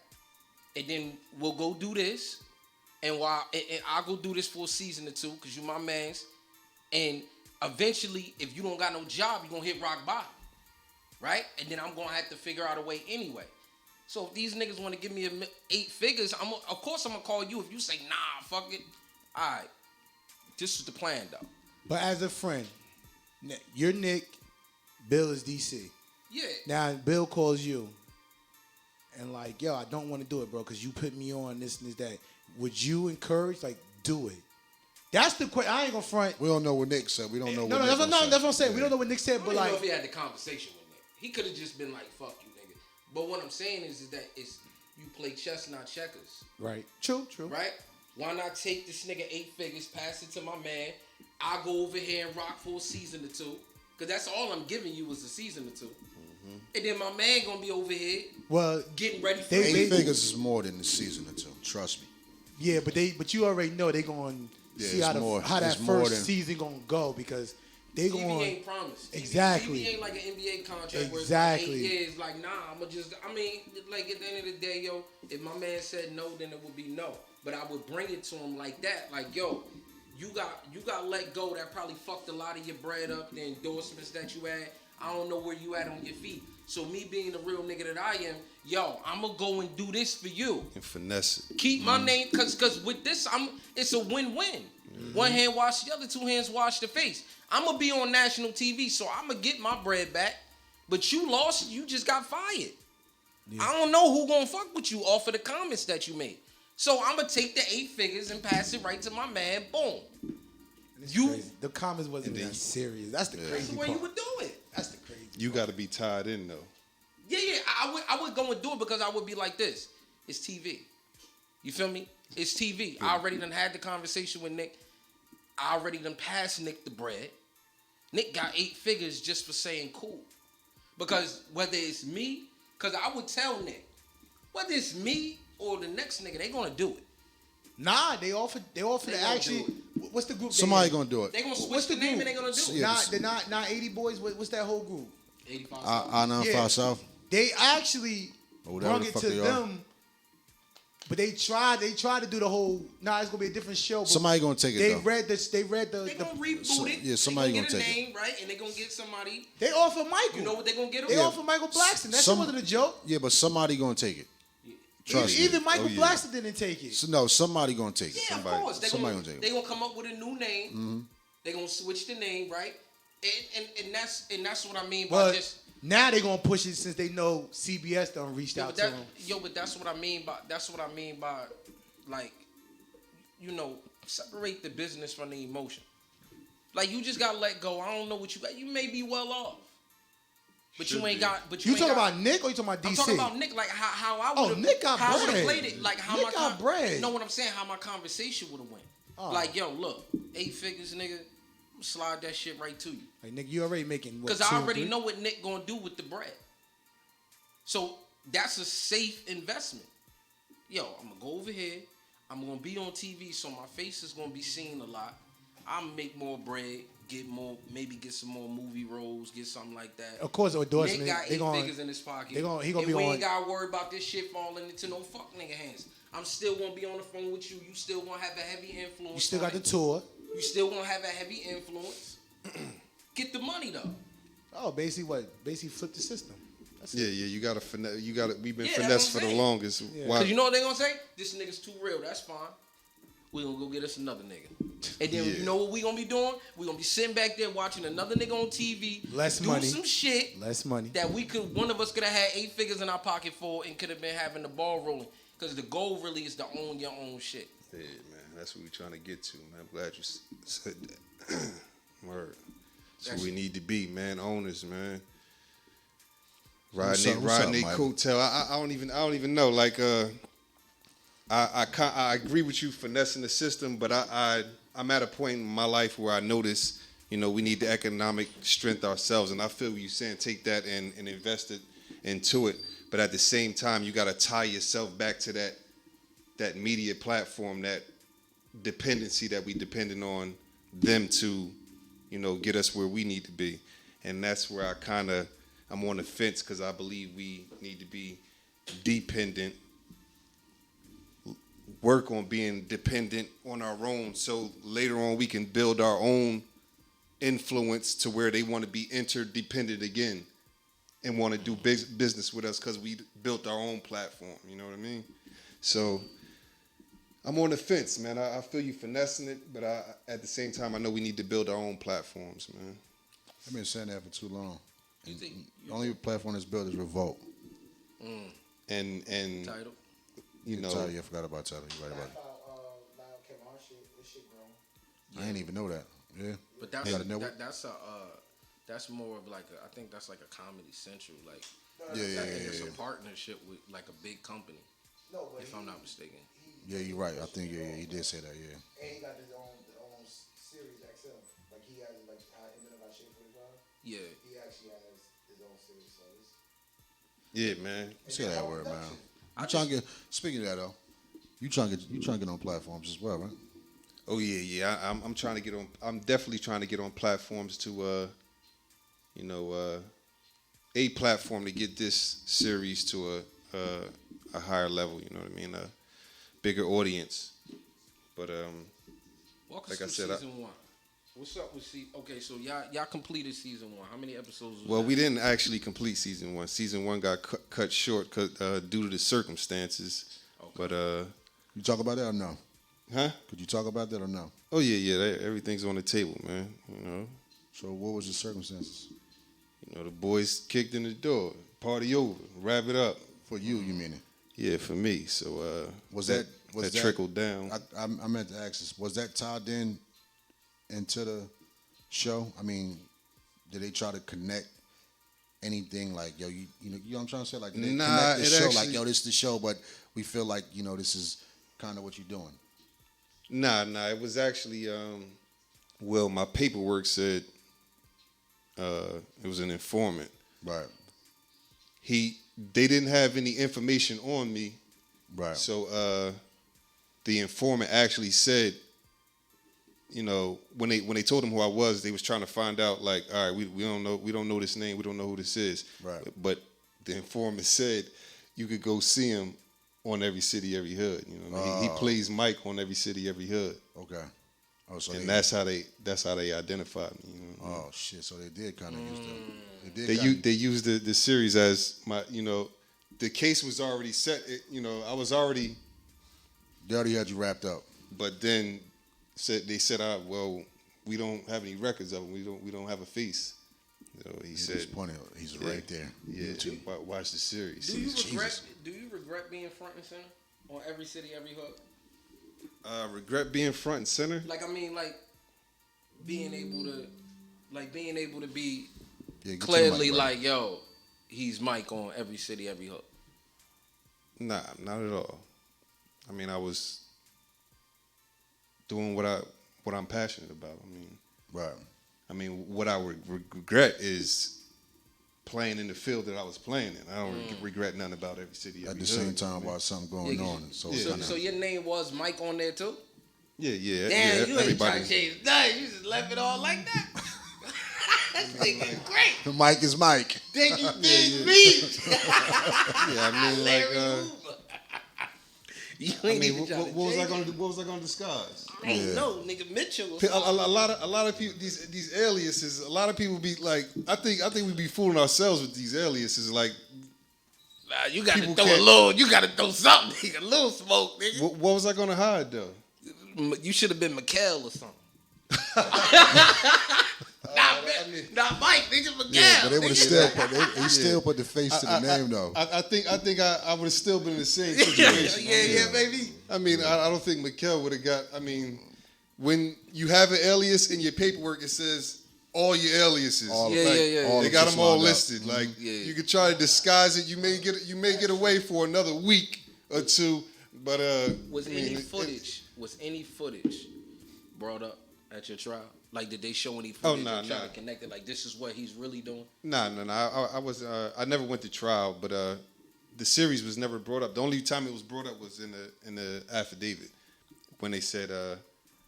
And then we'll go do this, and I'll go do this for a season or 2 because you my mans. And eventually, if you don't got no job, you're gonna hit rock bottom, right? And then I'm gonna have to figure out a way anyway. So if these niggas want to give me 8 figures, of course I'm gonna call you. If you say nah, fuck it, all right. This is the plan though. But as a friend, you're Nick, Bill is DC. Yeah. Now Bill calls you, and like, yo, I don't want to do it, bro, because you put me on this and this that. Would you encourage, like, do it? That's the question. I ain't gonna front. We don't know what Nick said. We don't know. That's what I'm saying. We don't know what Nick said, but like, I don't know if he had the conversation with Nick. He could have just been like, "Fuck you, nigga." But what I'm saying is that you play chess, not checkers. Right. True. Right? Why not take this nigga 8 figures, pass it to my man? I'll go over here and rock for a season or 2. Because that's all I'm giving you is a season or 2. And then my man gonna be over here getting ready for 8 figures is more than a season or 2. Trust me. Yeah, but you already know they going to see how that first season going to go because they going TV ain't promised. Exactly. TV ain't like an NBA contract where it's like 8 years. Like, nah, like at the end of the day, yo, if my man said no, then it would be no. But I would bring it to him like that. Like, yo, you got let go. That probably fucked a lot of your bread up, the endorsements that you had. I don't know where you at on your feet. So me being the real nigga that I am, yo, I'm gonna go and do this for you. And finesse it. Keep my name, cause with this, it's a win-win. One hand wash the other, 2 hands wash the face. I'm gonna be on national TV, so I'm gonna get my bread back. But you lost, you just got fired. Yeah. I don't know who gonna fuck with you off of the comments that you made. So I'm gonna take the 8 figures and pass it right to my man. Boom. You. Crazy. The comments wasn't that serious. That's the That's crazy the way part. you would do it. That's the crazy. You got to be tied in though. Yeah. I would go and do it because I would be like this. It's TV. You feel me? It's TV. I already done had the conversation with Nick. I already done passed Nick the bread. Nick got 8 figures just for saying cool. Because whether it's me, because I would tell Nick, whether it's me or the next nigga, they gonna do it. Nah, they offered They to gonna actually. do What's the group? Somebody gonna do it. They gonna switch What's the the name group? and they gonna do it. Yeah. They're not 80 boys. What's that whole group? 85. I-95 South. They actually Or whatever brought the it fuck to they are. them, but they tried to do the whole. Nah, it's gonna be a different show. But Somebody gonna take it They though. read the. They read the. They gonna reboot it. yeah, somebody they gonna get a take it. name, right? And they gonna get somebody. They offered Michael. You know what they gonna get him? They offered Michael Blackson. That shit wasn't a joke. Yeah, but somebody gonna take it. Trust me. Even Michael Oh, yeah. Blackson didn't take it. So, no, somebody gonna take it. Yeah, Somebody, of course. somebody gonna take They it. gonna come up with a new name. They gonna switch the name, right? And that's what I mean by But just. now they gonna push it since they know CBS done reached out to them. But that's what I mean by like, you know, separate the business from the emotion. Like you just gotta let go. I don't know what you got. You may be well off, but you ain't got. But You ain't talking got, about Nick or you talking about DC? I'm talking about Nick, like how I would. Oh, Nick got how I would have bread. played it, like how Nick my got bread. You know what I'm saying? How my conversation would have went. Oh. Like yo, look, 8 figures, nigga. Slide that shit right to you. Like Nick, you already making what? Because I 2, already 3? know what Nick gonna do with the bread. So that's a safe investment. Yo, I'm gonna go over here. I'm gonna be on TV, so my face is gonna be seen a lot. I'm make more bread, get more, maybe get some more movie roles, get something like that. Of course, endorsement. Nick got They 8 gonna- figures in his pocket. he gonna and be we on- ain't gotta worry about this shit falling into no fuck nigga hands. I'm still gonna be on the phone with you. You still gonna have a heavy influence. You still on got the it. tour. You still gonna have a heavy influence. Get the money though. Oh, basically what? Basically flip the system. That's Yeah, it. yeah. You gotta finesse. You gotta. We've been Yeah, that's finesse what for I'm the saying. longest. Why? Cause you know what they gonna say? This nigga's too real. That's fine. We gonna go get us another nigga. And then Yeah. you know what we gonna be doing? We gonna be sitting back there watching another nigga on TV. Less do money. some shit Less money. that one of us could have had 8 figures in our pocket for and could have been having the ball rolling. Cause the goal really is to own your own shit. Yeah, man. That's what we're trying to get to, man. I'm glad you said that. Word. So we need to be, man, owners, man. What's Riding up, their Mike? coattail. I don't even know. Like I agree with you finessing the system, but I'm at a point in my life where I notice, you know, we need the economic strength ourselves, and I feel what you're saying. Take that and invest it into it, but at the same time, you got to tie yourself back to that media platform, that dependency that we dependent on them to, you know, get us where we need to be, and that's where I'm on the fence because I believe we need to be dependent. Work on being dependent on our own so later on we can build our own influence to where they want to be interdependent again and want to do business with us because we built our own platform. You know what I mean? So I'm on the fence, man. I feel you finessing it, but at the same time, I know we need to build our own platforms, man. I've been saying that for too long. You The only platform that's built is Revolt. And Title. you know, Tyler, yeah, I forgot about Tyler. You right about it. I didn't even know that. Yeah. But They got a network? that's more of like I think that's like a Comedy Central. Like Yeah, I think it's yeah. a partnership with like a big company. If I'm not mistaken. Yeah, you're right. I think he did say that. Yeah. And he got his own series XL. Like he has like how Eminem got shit for his job. Yeah. He actually has his own series. So it's yeah, man. Say that word, man. I'm trying to get. Speaking of that though, you trying to get on platforms as well, right? Oh yeah. I'm trying to get on. I'm definitely trying to get on platforms to, a platform to get this series to a higher level. You know what I mean? A bigger audience. But Walk us like I through said, season 1. What's up with season? Okay, so y'all completed season 1. How many episodes? Was well, that? we didn't actually complete season 1. Season 1 got cut short due to the circumstances. Okay. But You talk about that or no? huh? Could you talk about that or no? Oh yeah. Everything's on the table, man. You know. So what was the circumstances You know, the boys kicked in the door. Party over. Wrap it up. for you? You mean it? Yeah, for me. So Was that that trickled down. I meant to ask this. Was that tied into the show? I mean, did they try to connect anything like, yo, you know what I'm trying to say? Like, did they connect the show like, yo, this is the show, but we feel like, you know, this is kind of what you're doing? Nah. It was actually, well, my paperwork said it was an informant. Right. They didn't have any information on me. Right. So the informant actually said, you know, when they told him who I was, they was trying to find out, like, all right, we don't know this name, we don't know who this is. Right. But the informant said you could go see him on Every City, Every Hood. You know, he plays Mike on Every City, Every Hood. Okay. Oh, so and that's how they identified me. You know? Oh shit! So they did kind of use them. They used the series as my, you know, the case was already set. You know, They already had you wrapped up. But then they said, well, we don't have any records of him. We don't have a face. You know, he said, he's right there. Yeah, watch the series. Do you regret being front and center on Every City, Every Hood? Regret being front and center? Like, I mean, like being able to be clearly like, yo, he's Mike on Every City, Every Hood. Nah, not at all. I mean, I was doing what I'm passionate about. I mean, right. I mean, what I would regret is playing in the field that I was playing in. I don't regret nothing about Every City, Every Hood. At the same time, while something going on. So your name was Mike on there too? Yeah. Damn, you ain't trying to change nothing. You just left it all like that. That's thinking great. The Mike is Mike. Then you did me. Yeah, I mean, like. What was I gonna disguise? I ain't know, nigga. Mitchell. A lot of people, these aliases. A lot of people be like, I think we be fooling ourselves with these aliases. Like, nah, you gotta throw a little. You gotta throw something, nigga. A little smoke, nigga. What was I gonna hide though? You should have been Mikhail or something. Not Mike, nigga. Miguel. Yeah, but they would have still put the face to the name though. I think I would have still been in the same situation. yeah, baby. I mean, I don't think Mikhail would have got. I mean, when you have an alias in your paperwork, it says all your aliases. They got them all listed. Mm-hmm. Like you could try to disguise it. You may get away for another week or two. But was any footage brought up at your trial? Like, did they show any footage and try to connect it? Like, this is what he's really doing? Nah. I never went to trial, but the series was never brought up. The only time it was brought up was in the affidavit when they said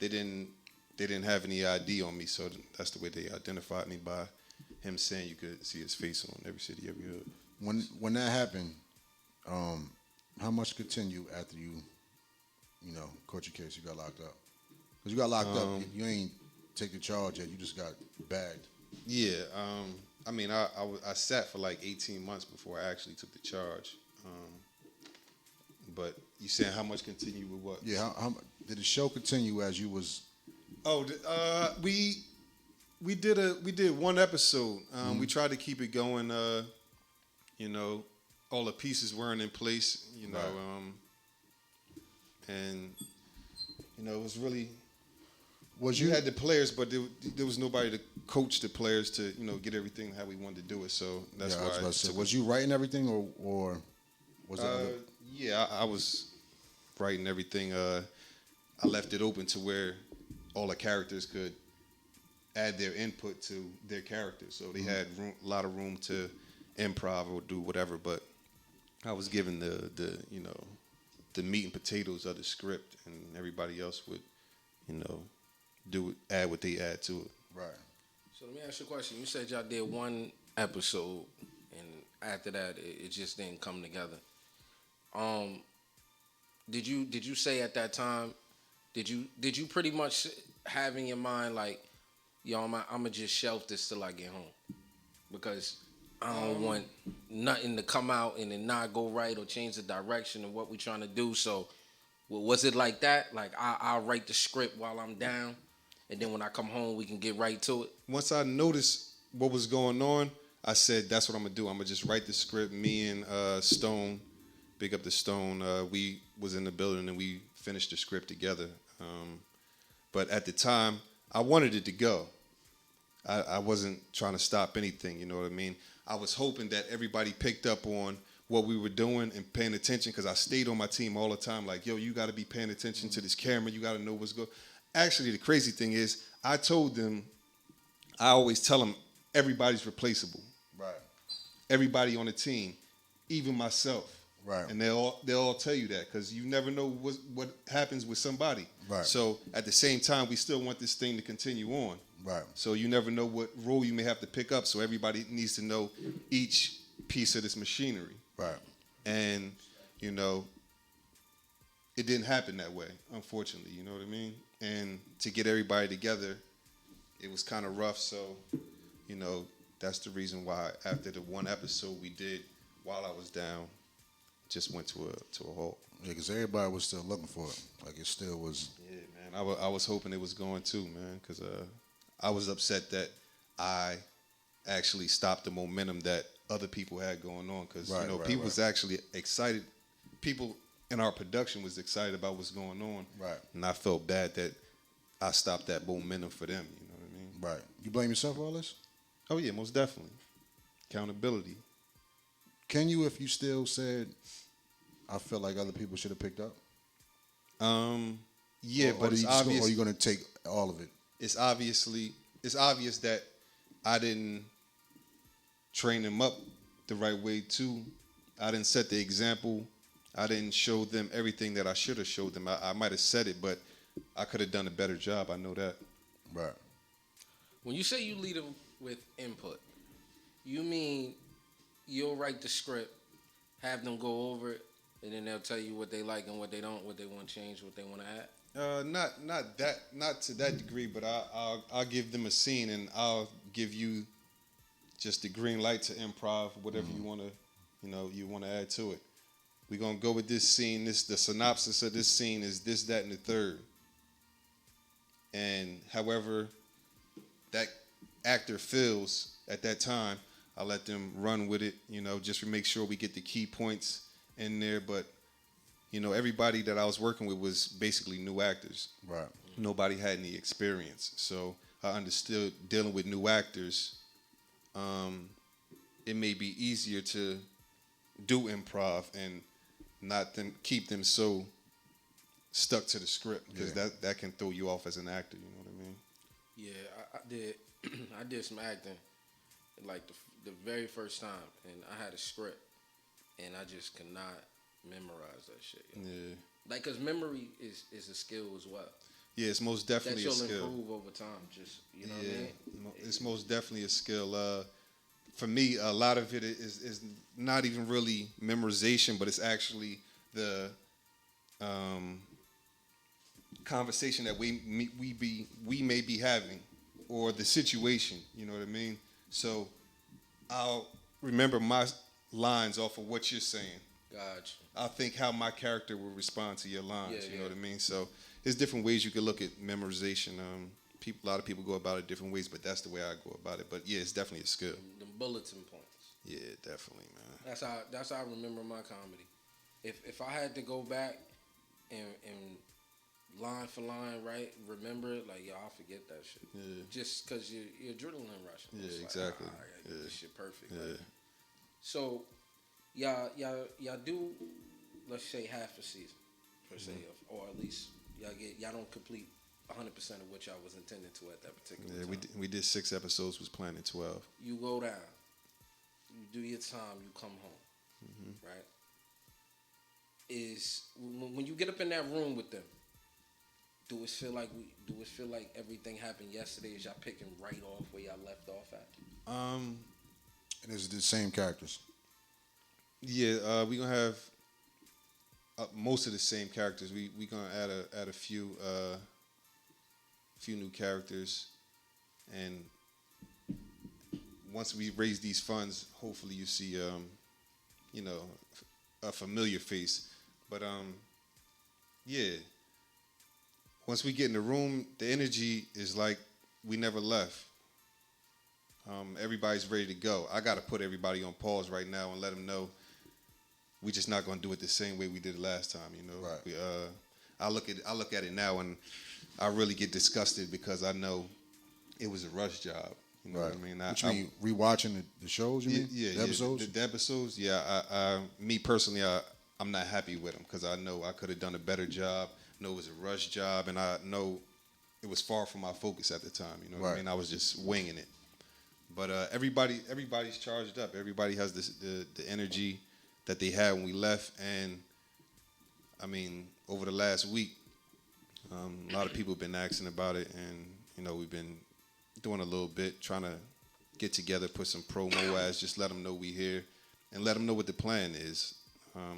they didn't have any ID on me, so that's the way they identified me, by him saying you could see his face on Every City, Every Hood. When that happened, how much continued after you caught your case? You got locked up because you got locked up. You ain't take the charge yet. You just got bagged. Yeah. I mean, I sat for like 18 months before I actually took the charge. But you saying how much continued with what? Yeah. How did the show continue as you was? Oh, we did one episode. We tried to keep it going. All the pieces weren't in place. Right. And it was really. You had the players, but there was nobody to coach the players to get everything how we wanted to do it. So that's why. I was was you writing everything, or was it? Yeah, I was writing everything. I left it open to where all the characters could add their input to their characters, so they had a lot of room to improv or do whatever. But I was given the meat and potatoes of the script, and everybody else would add what they add to it. Right. So let me ask you a question. You said y'all did one episode, and after that, it just didn't come together. Did you say at that time? Did you pretty much have in your mind like, yo, I'ma just shelf this till I get home, because I don't want nothing to come out and then not go right or change the direction of what we're trying to do. So, was it like that? Like I'll write the script while I'm down, and then when I come home, we can get right to it? Once I noticed what was going on, I said, that's what I'm going to do. I'm going to just write the script. Me and Stone, big up the Stone, we was in the building and we finish the script together. But at the time, I wanted it to go. I wasn't trying to stop anything, you know what I mean? I was hoping that everybody picked up on what we were doing and paying attention, because I stayed on my team all the time, like, yo, you got to be paying attention to this camera. You got to know what's going. Actually, the crazy thing is, I told them, I always tell them, everybody's replaceable. Right. Everybody on the team, even myself. Right. And they'll all tell you that, because you never know what happens with somebody. Right. So at the same time, we still want this thing to continue on. Right. So you never know what role you may have to pick up. So everybody needs to know each piece of this machinery. Right. And, you know, it didn't happen that way, unfortunately. You know what I mean? And to get everybody together, it was kind of rough. So, you know, that's the reason why after the one episode we did while I was down, just went to a halt. Yeah, because everybody was still looking for it. Like, it still was. Yeah, man. I was hoping it was going too, man, because I was upset that I actually stopped the momentum that other people had going on, because you know, people was actually excited. People in our production was excited about what's going on. Right. And I felt bad that I stopped that momentum for them. You know what I mean? Right. You blame yourself for all this? Oh yeah, most definitely. Accountability. Can you, if you still said, I feel like other people should have picked up? Yeah, but it's obvious. Or are you going to take all of it? It's obvious that I didn't train them up the right way too. I didn't set the example. I didn't show them everything that I should have showed them. I might have said it, but I could have done a better job. I know that. Right. When you say you lead them with input, you mean you'll write the script, have them go over it, and then they'll tell you what they like and what they don't, what they want to change, what they want to add? Not to that degree, but I'll give them a scene and I'll give you just the green light to improv whatever you want to add to it. We're gonna go with this scene. The synopsis of this scene is this, that, and the third. And however that actor feels at that time, I let them run with it. You know, just to make sure we get the key points in there. But you know, everybody that I was working with was basically new actors. Right. Nobody had any experience, so I understood dealing with new actors. It may be easier to do improv and not keep them so stuck to the script, because that can throw you off as an actor. You know what I mean? Yeah, I did. I did some acting, like the very first time, and I had a script, and I just could not memorize that shit. You know? Yeah. Like, cause memory is a skill as well. Yeah, it's most definitely a skill. That you'll improve over time. Just you know what I mean? It's most definitely a skill. For me, a lot of it is not even really memorization, but it's actually the conversation that we may be having, or the situation. You know what I mean? So I'll remember my lines off of what you're saying. Gotcha. I'll think how my character will respond to your lines. You know what I mean? So there's different ways you can look at memorization. A lot of people go about it different ways, but that's the way I go about it. But yeah, it's definitely a skill. The bulletin points. Yeah, definitely, man. That's how I remember my comedy. If I had to go back and line for line, right, remember it, like, yo, I'll forget that shit. Yeah. Just because you're adrenaline rushing. Yeah, it's exactly. Like, I gotta get this shit perfect. Yeah. Like. So, y'all do, let's say, half a season per se, or at least y'all don't complete 100% of what y'all was intended to at that particular time. Yeah, we did 6 episodes. Was planning 12. You go down, you do your time, you come home, right? Is when you get up in that room with them, do it feel like everything happened yesterday? Is y'all picking right off where y'all left off at? And it's the same characters. Yeah, we gonna have most of the same characters. We gonna add a few new characters, and once we raise these funds, hopefully you see a familiar face. But yeah, once we get in the room, the energy is like we never left. Everybody's ready to go. I got to put everybody on pause right now and let them know we're just not going to do it the same way we did it last time. You know, right. I look at it now and I really get disgusted because I know it was a rush job. You know what I mean? What you mean, rewatching the shows, you mean? Yeah, the episodes? The episodes, yeah. Me personally, I'm not happy with them because I know I could have done a better job. I know it was a rush job, and I know it was far from my focus at the time. You know what I mean? I was just winging it. But everybody's charged up. Everybody has the energy that they had when we left. And, I mean, over the last week, a lot of people have been asking about it. And, you know, we've been doing a little bit, trying to get together, put some promo ads, just let them know we here. And let them know what the plan is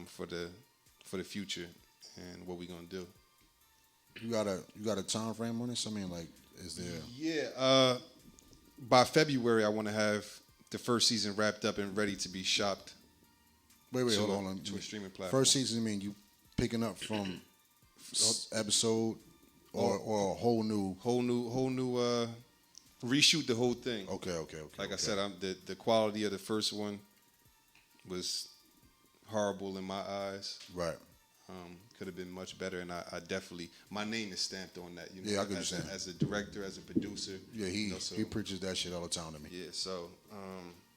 for the future and what we're going to do. You got a time frame on this? I mean, like, is there? Yeah. By February, I want to have the first season wrapped up and ready to be shopped. Wait, hold on. To a streaming platform. First season, I mean, you picking up from episode or a whole new reshoot the whole thing. Okay. Like I said, the quality of the first one was horrible in my eyes. Right. Could have been much better, and I definitely, my name is stamped on that. You know, yeah, I understand. As a director, as a producer. Yeah, he preaches that shit all the time to me. Yeah, so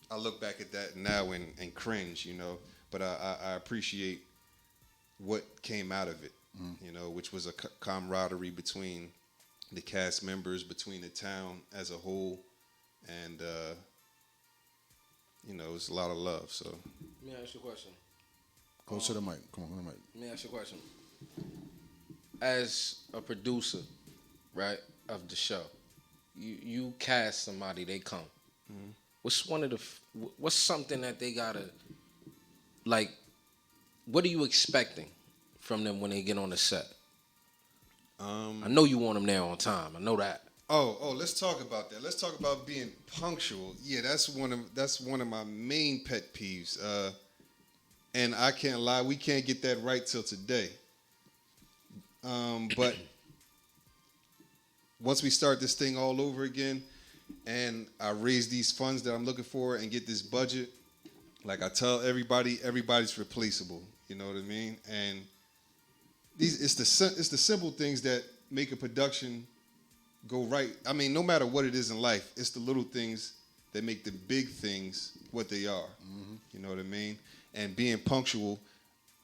I look back at that now and cringe, you know, but I appreciate what came out of it, you know, which was a camaraderie between the cast members, between the town as a whole, and you know, it's a lot of love. So Let me ask you a question. Go to the mic. Come on, to the mic. Let me ask you a question. As a producer, right, of the show, you cast somebody, they come. What's something that they gotta, like, what are you expecting from them when they get on the set? I know you want them there on time. I know that. Oh, let's talk about that. Let's talk about being punctual. Yeah, that's one of my main pet peeves. And I can't lie, we can't get that right till today. But once we start this thing all over again, and I raise these funds that I'm looking for and get this budget, like I tell everybody, everybody's replaceable. You know what I mean? And it's the simple things that make a production go right. I mean, no matter what it is in life, it's the little things that make the big things what they are. You know what I mean? And being punctual,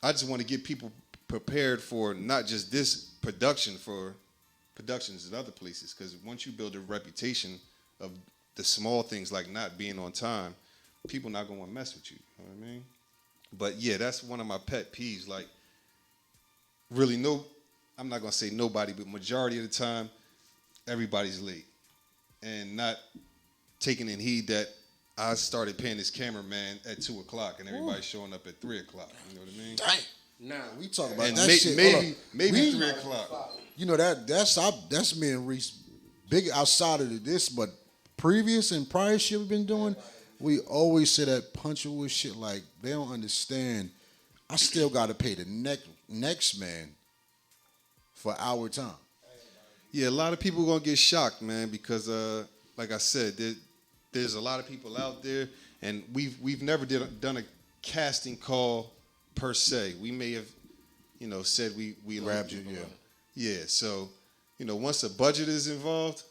I just want to get people prepared for not just this production, for productions in other places. Because once you build a reputation of the small things like not being on time, people not going to mess with you. You know what I mean? But yeah, that's one of my pet peeves. Like, really, I'm not going to say nobody, but majority of the time, everybody's late. And not taking in heed that I started paying this cameraman at 2 o'clock and everybody's showing up at 3 o'clock. You know what I mean? Dang. Now We talk about And that shit. maybe 3 o'clock. You know that's me and Reese big outside of this, but previous and prior shit we've been doing, we always say that punctual shit. Like, they don't understand. I still got to pay the next man for our time. Yeah, a lot of people gonna get shocked, man, because like I said, there's a lot of people out there, and we've never done a casting call per se. We may have, you know, said we Grabbed you, yeah. Yeah, so, you know, once a budget is involved,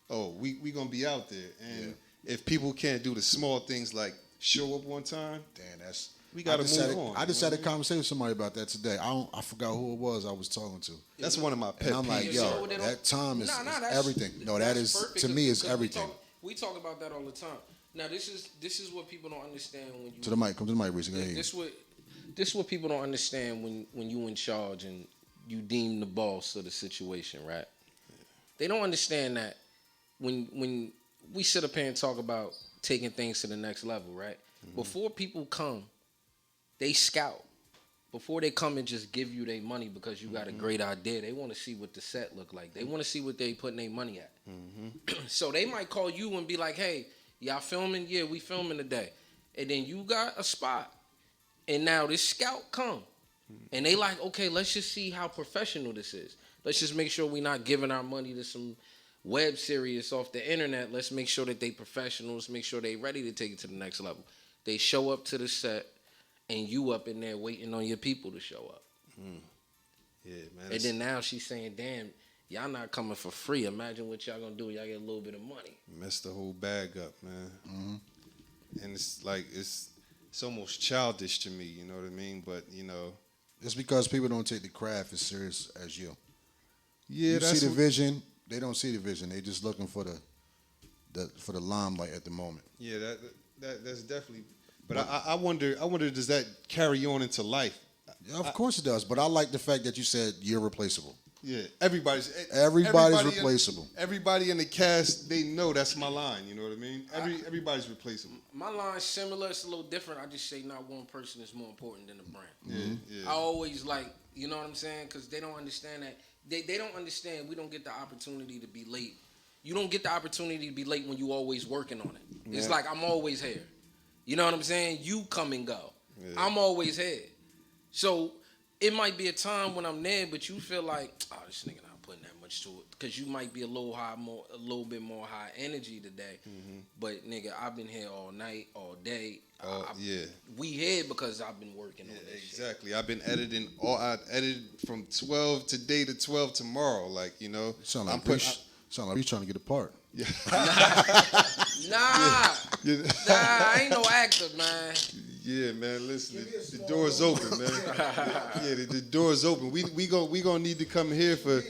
we gonna be out there. And if people can't do the small things like show up on time, Damn, we gotta move on. I just had a conversation with somebody about that today. I forgot who it was I was talking to. That's one of my pet And I'm peeves. like, yo, that time is everything. No, that is perfect, to me is 'cause everything. We talk about that all the time. Now this is what people don't understand when you To the mic, come to the mic, Reese. Go ahead. This what people don't understand when you in charge and you deem the boss of the situation, right? They don't understand that when we sit up here and talk about taking things to the next level, right? Before people come, they scout. Before they come and just give you their money because you got a great idea, they want to see what the set look like. They want to see what they putting their money at. So they might call you and be like, hey, y'all filming? Yeah, we filming today. And then you got a spot. And now this scout come. And they like, okay, let's just see how professional this is. Let's just make sure we're not giving our money to some web series off the internet. Let's make sure that they professionals, make sure they ready to take it to the next level. They show up to the set, and you up in there waiting on your people to show up. Yeah, man. And then now she's saying, damn, y'all not coming for free. Imagine what y'all gonna do. Y'all get a little bit of money. Mess the whole bag up, man. And it's like it's almost childish to me. You know what I mean? But It's because people don't take the craft as serious as you. yeah, You that's see the vision. They don't see the vision. They just looking for the limelight at the moment. yeah, that's definitely. But I wonder, does that carry on into life? Yeah, of course it does. But I like the fact that you said you're replaceable. Yeah, everybody's replaceable. Everybody in the cast, they know that's my line. You know what I mean? Everybody's replaceable. My line's similar. It's a little different. I just say not one person is more important than the brand. Yeah. I always you know what I'm saying? Because they don't understand that. They don't understand we don't get the opportunity to be late. You don't get the opportunity to be late when you always working on it. It's Yeah. like I'm always here. You know what I'm saying? You come and go. Yeah. I'm always here. So it might be a time when I'm there, but you feel like, oh, this nigga not putting that much to it. Because you might be a little bit more high energy today. But nigga, I've been here all night, all day. Yeah. We here because I've been working on this shit. Exactly. I've been editing. I edited from 12 today to 12 tomorrow. Like Sound like he's trying to get a part. Nah, I ain't no actor, man. Yeah, man. Listen, the door's open, man. Yeah, the door's open. We gonna need to come here for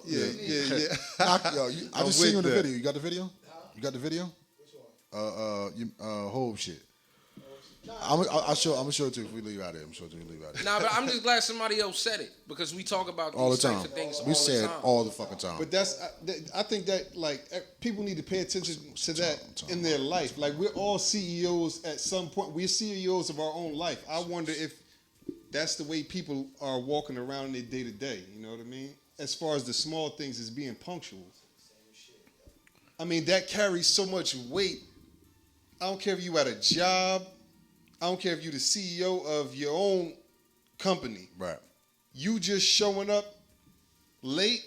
yeah. I just seen you in the video. You got the video? You got the video? Which one? Whole shit. I'm gonna show it to you if we leave out of here. Nah, but I'm just glad somebody else said it because we talk about these All the types time. of things We all say the it time. all the fucking time. But I think that like people need to pay attention to that in their life. Like we're all CEOs at some point. We're CEOs of our own life. I wonder if that's the way people are walking around in their day to day. You know what I mean? As far as the small things as being punctual. I mean that carries so much weight. I don't care if you at a job. I don't care if you're the CEO of your own company. Right. You just showing up late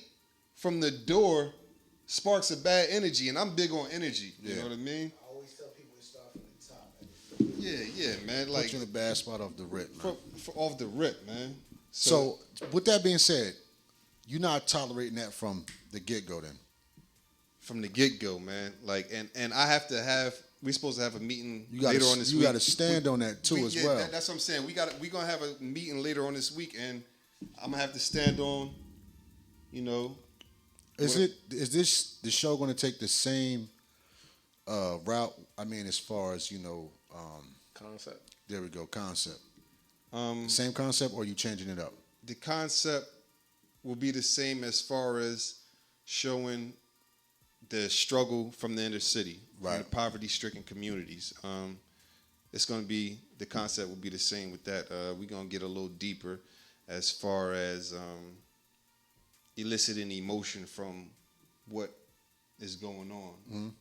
from the door sparks a bad energy, and I'm big on energy. You know what I mean? I always tell people to start from the top. Yeah, man. Put Like you in a bad spot off the rip, man. off the rip, man. So, with that being said, you're not tolerating that from the get-go then? From the get-go, man. Like, and I have to have. We're supposed to have a meeting You gotta, later on this week. You got to stand on that too as well. That's what I'm saying. We're gonna have a meeting later on this week, and I'm gonna have to stand on. Is this the show going to take the same route? I mean, as far as Concept. There we go. Concept. Same concept, or are you changing it up? The concept will be the same as far as showing the struggle from the inner city, from the poverty-stricken communities. It's going to be, the concept will be the same with that. We're going to get a little deeper as far as eliciting emotion from what is going on.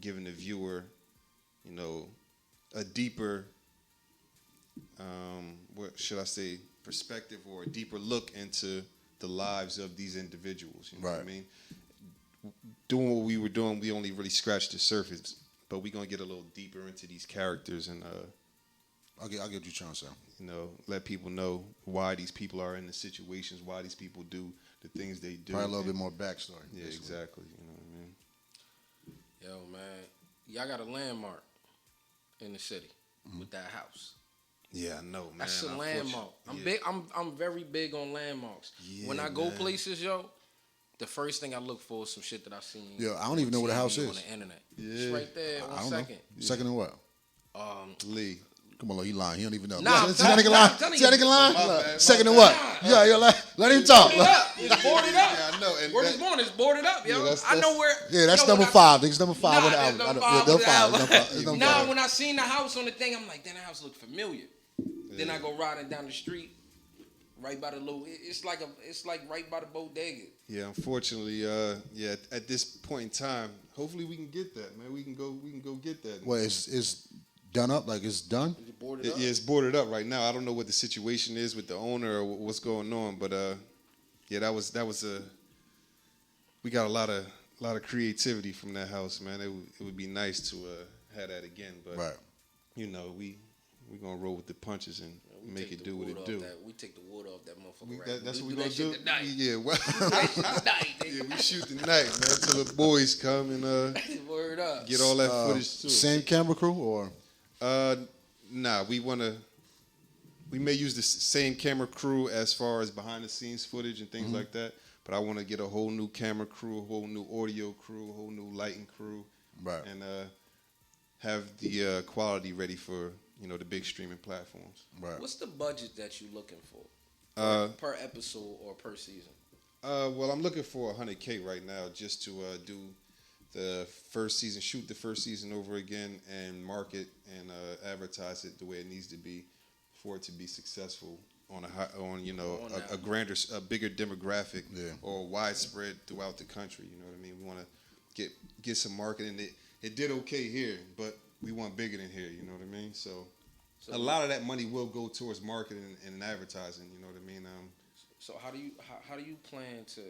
Giving the viewer, a deeper, what should I say, perspective or a deeper look into the lives of these individuals. You know what I mean? Doing what we were doing, we only really scratched the surface, but we're gonna get a little deeper into these characters and I'll get what you're trying to say. Let people know why these people are in the situations, why these people do the things they do. Probably a little bit more backstory. Yeah, exactly. You know what I mean? Yo, man, y'all got a landmark in the city with that house. Yeah, I know, man. That's a landmark. I'm very big on landmarks. Yeah, when I go man. places, yo, the first thing I look for is some shit that I seen. Yeah, I don't even know where the house on is. the internet. Yeah. It's right there I on don't Second. know. Second and what? Lee. Come on, he lying. He don't even know. Nah, See that nigga lying? telling See that you. nigga lying? My bad, Second my and what? bad. Yeah, let him talk. Boarded up. It's boarded up. Yeah, I know. And Where it's born, it's boarded up, yo. Yeah, I know where. Yeah, that's yo, number when I- 5. Niggas number 5 on the Nah, album. that's I know. number 5 Yeah, on the album. It's number Nah, 5. when I seen the house on the thing, I'm like, damn, that house look familiar. Then I go riding down the street, right by the little. It's like right by the bodega. Yeah, unfortunately, at this point in time, hopefully we can get that, man. We can go get that. Well, it's done up? Like it's done? Is it boarded up? Yeah, it's boarded up right now. I don't know what the situation is with the owner or what's going on, but that was a. We got a lot of creativity from that house, man. It would be nice to have that again, but Right. we gonna roll with the punches and We make take it the do what wood it off do. We take the wood off that motherfucker. That's what we do gonna that do. shit tonight. Yeah, well, That shit tonight, yeah, nigga. we shoot tonight, man, till the boys come and Word up. get all that footage too. Same camera crew or? Nah, we may use the same camera crew as far as behind the scenes footage and things like that. But I want to get a whole new camera crew, a whole new audio crew, a whole new lighting crew, Right. and have the quality ready for the big streaming platforms. Right. What's the budget that you looking for per episode or per season? Well, I'm looking for $100K right now just to do the first season, shoot the first season over again, and market and advertise it the way it needs to be for it to be successful on a grander, a bigger demographic or widespread throughout the country. You know what I mean? We want to get some marketing. It did okay here, but we want bigger than here. You know what I mean? So a lot of that money will go towards marketing and advertising. You know what I mean? So how do you plan to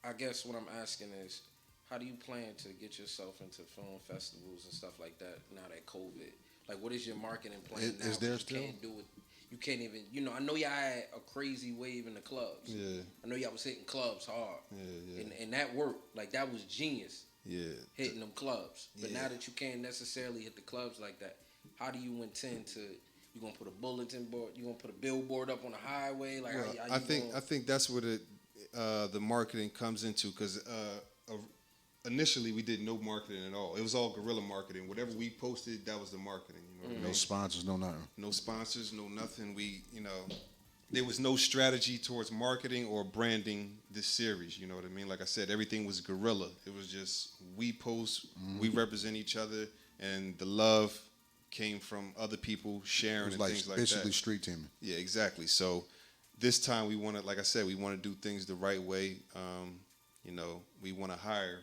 I guess what I'm asking is, how do you plan to get yourself into film festivals and stuff like that now that COVID? Like, what is your marketing plan now? Is there you still? Can't do it. You can't even. I know y'all had a crazy wave in the clubs. Yeah. I know y'all was hitting clubs hard. Yeah. And that worked. Like, that was genius. Yeah. Hitting them clubs. But Yeah. now that you can't necessarily hit the clubs like that, how do you intend to? You gonna put a bulletin board? You gonna put a billboard up on the highway? Like, Well, how I think that's what the marketing comes into, because initially we did no marketing at all. It was all guerrilla marketing. Whatever we posted, that was the marketing. You know what I mean? No sponsors, no nothing. No sponsors, no nothing. There was no strategy towards marketing or branding this series. You know what I mean? Like I said, everything was guerrilla. It was just we post, we represent each other, and the love came from other people sharing and things like that. Basically street teaming. Yeah, exactly. So this time we want to, like I said, we want to do things the right way. We want to hire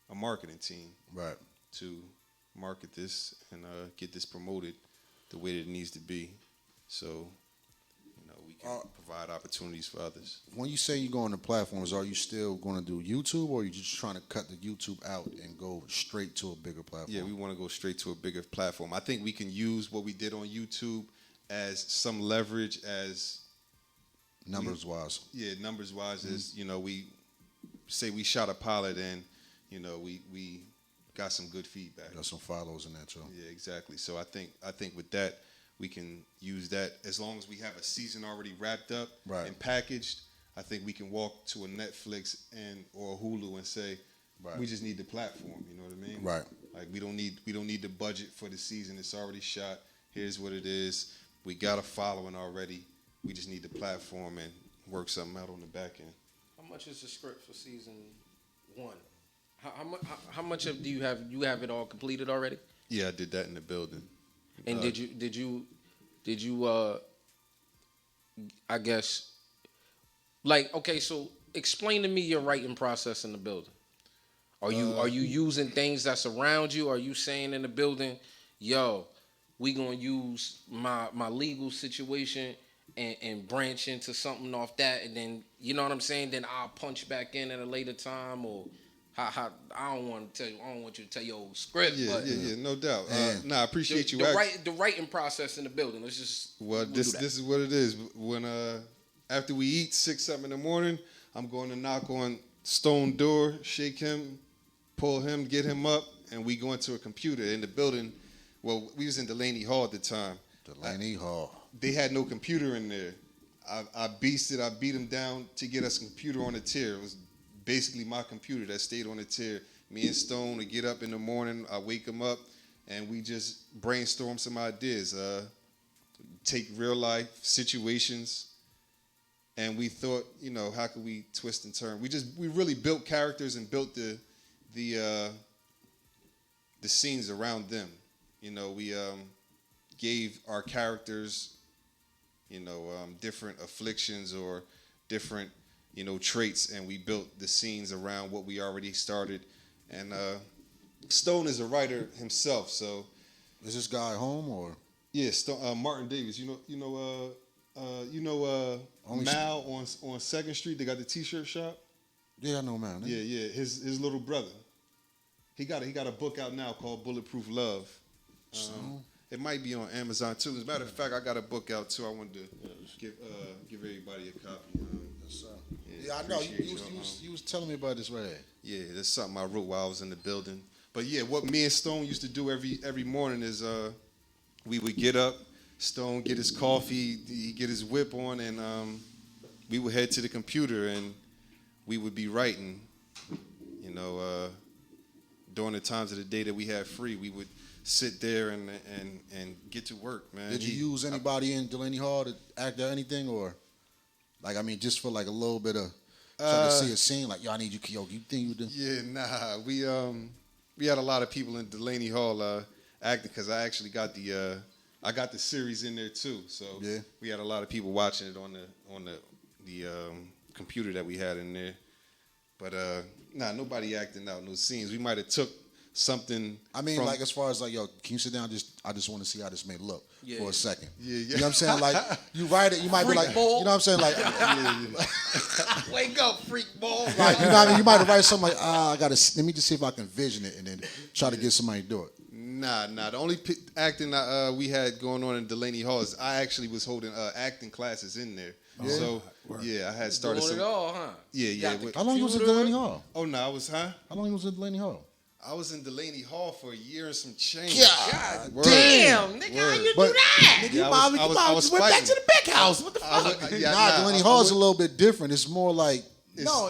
a marketing team, right, to market this and get this promoted the way that it needs to be. So, we can provide opportunities for others. When you say you go on the platforms, are you still going to do YouTube, or are you just trying to cut the YouTube out and go straight to a bigger platform? Yeah, we want to go straight to a bigger platform. I think we can use what we did on YouTube as some leverage as numbers-wise. Yeah, numbers-wise, as we say we shot a pilot and we got some good feedback. Got some follows in that too. Yeah, exactly. So I think with that we can use that as long as we have a season already wrapped up and packaged. I think we can walk to a Netflix or a Hulu and say, we just need the platform. You know what I mean? Right. Like we don't need the budget for the season. It's already shot. Here's what it is. We got a following already. We just need the platform and work something out on the back end. How much is the script for season 1? How much do you have? You have it all completed already? Yeah, I did that in the building. And did you I guess, like, okay, so explain to me your writing process in the building. Are you using things that's around you? Are you saying in the building, yo, we gonna use my legal situation and branch into something off that, and then, you know what I'm saying, then I'll punch back in at a later time? Or how I don't want you to tell your old script. Yeah, but no doubt. I appreciate you. The writing process in the building. Let's just this is what it is. When after we eat 6, 7 in the morning, I'm going to knock on Stone door, shake him, pull him, get him up, and we go into a computer in the building. Well, we was in Delaney Hall at the time. Delaney Hall. They had no computer in there. I beat him down to get us a computer on a tier. It was basically my computer that stayed on the tier. Me and Stone would get up in the morning, I wake him up, and we just brainstorm some ideas. Take real life situations, and we thought, how could we twist and turn? We really built characters and built the scenes around them. We gave our characters, different afflictions or different traits, and we built the scenes around what we already started. And Stone is a writer himself, so is this guy home or? Yeah, Martin Davis. Mal on 2nd Street. They got the T-shirt shop. Yeah, I know, man. Yeah. His little brother. He got a book out now called Bulletproof Love. It might be on Amazon too. As a matter of fact, I got a book out too. I wanted to give everybody a copy. Yeah, I know. Appreciate You was telling me about this right here. Yeah, that's something I wrote while I was in the building. But yeah, what me and Stone used to do every morning is we would get up, Stone get his coffee, he get his whip on, and we would head to the computer and we would be writing. You know, during the times of the day that we had free, we would sit there and get to work, man. Did you use anybody in Delaney Hall to act or anything, or like, I mean, just for like a little bit of trying to see a scene, like, yo, I need you, yo, you think you do? Yeah, nah, we had a lot of people in Delaney Hall acting because I actually got the series in there too. So yeah, we had a lot of people watching it on the computer that we had in there. But nah, nobody acting out no scenes. We might have took something. I mean, like, as far as like, yo, can you sit down? I just want to see how this may look for a second. Yeah. You know what I'm saying? Like, you write it, you might be like, ball. you know what I'm saying? Like, Wake up, freak ball. like, you know what I mean? You might have write something like, let me just see if I can vision it and then try to get somebody to do it. Nah. The only acting we had going on in Delaney Hall is I actually was holding acting classes in there. Yeah. So yeah, I had started Doing some. it all, huh? Yeah. How long was it in Delaney Hall? Oh no, I was How long was it in Delaney Hall? I was in Delaney Hall for a year and some change. God Word. Damn, nigga, how you do that? Nigga, Yeah, I was fighting. went back to the big house. What the fuck? Delaney Hall is a little bit different. It's more like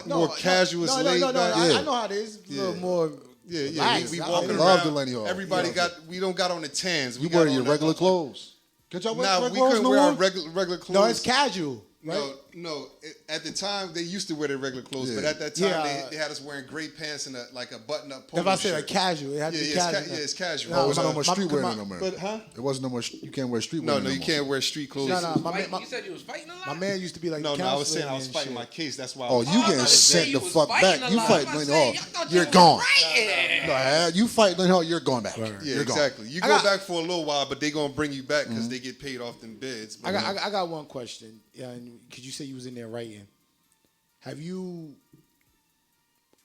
more casual, laid back. I know how it is. A little more. Yeah. Relax. We I walking love around. Delaney Hall. Everybody we don't got on the tans. you got wear on your the- regular clothes. Could y'all wear Nah, regular we clothes couldn't no wear our more? regular clothes. No, it's casual. Right? No. At the time, they used to wear their regular clothes, Yeah. but at that time, Yeah. they had us wearing gray pants and a button-up If polo I say shirt. like casual, it had to be Yeah, casual. it's casual. No, It wasn't no more my- streetwear my- no more. But It wasn't no more. You can't wear streetwear. No, no you more. can't wear street clothes. No, You said you was fighting a lot? My man used to be like No, I was counseling saying I was and fighting shit. my case. That's why. Oh, you I getting was saying sent you the was fuck fighting back. a You lot. fight I'm Delaney saying, Hall. y'all thought You're you gone. was fighting. No, you fight Delaney Hall, you're going back. Yeah, You're gone. exactly. You go back for a little while, but they gonna bring you back because they get paid off them bids. I got one question. Yeah, because you said you was in there writing. Have you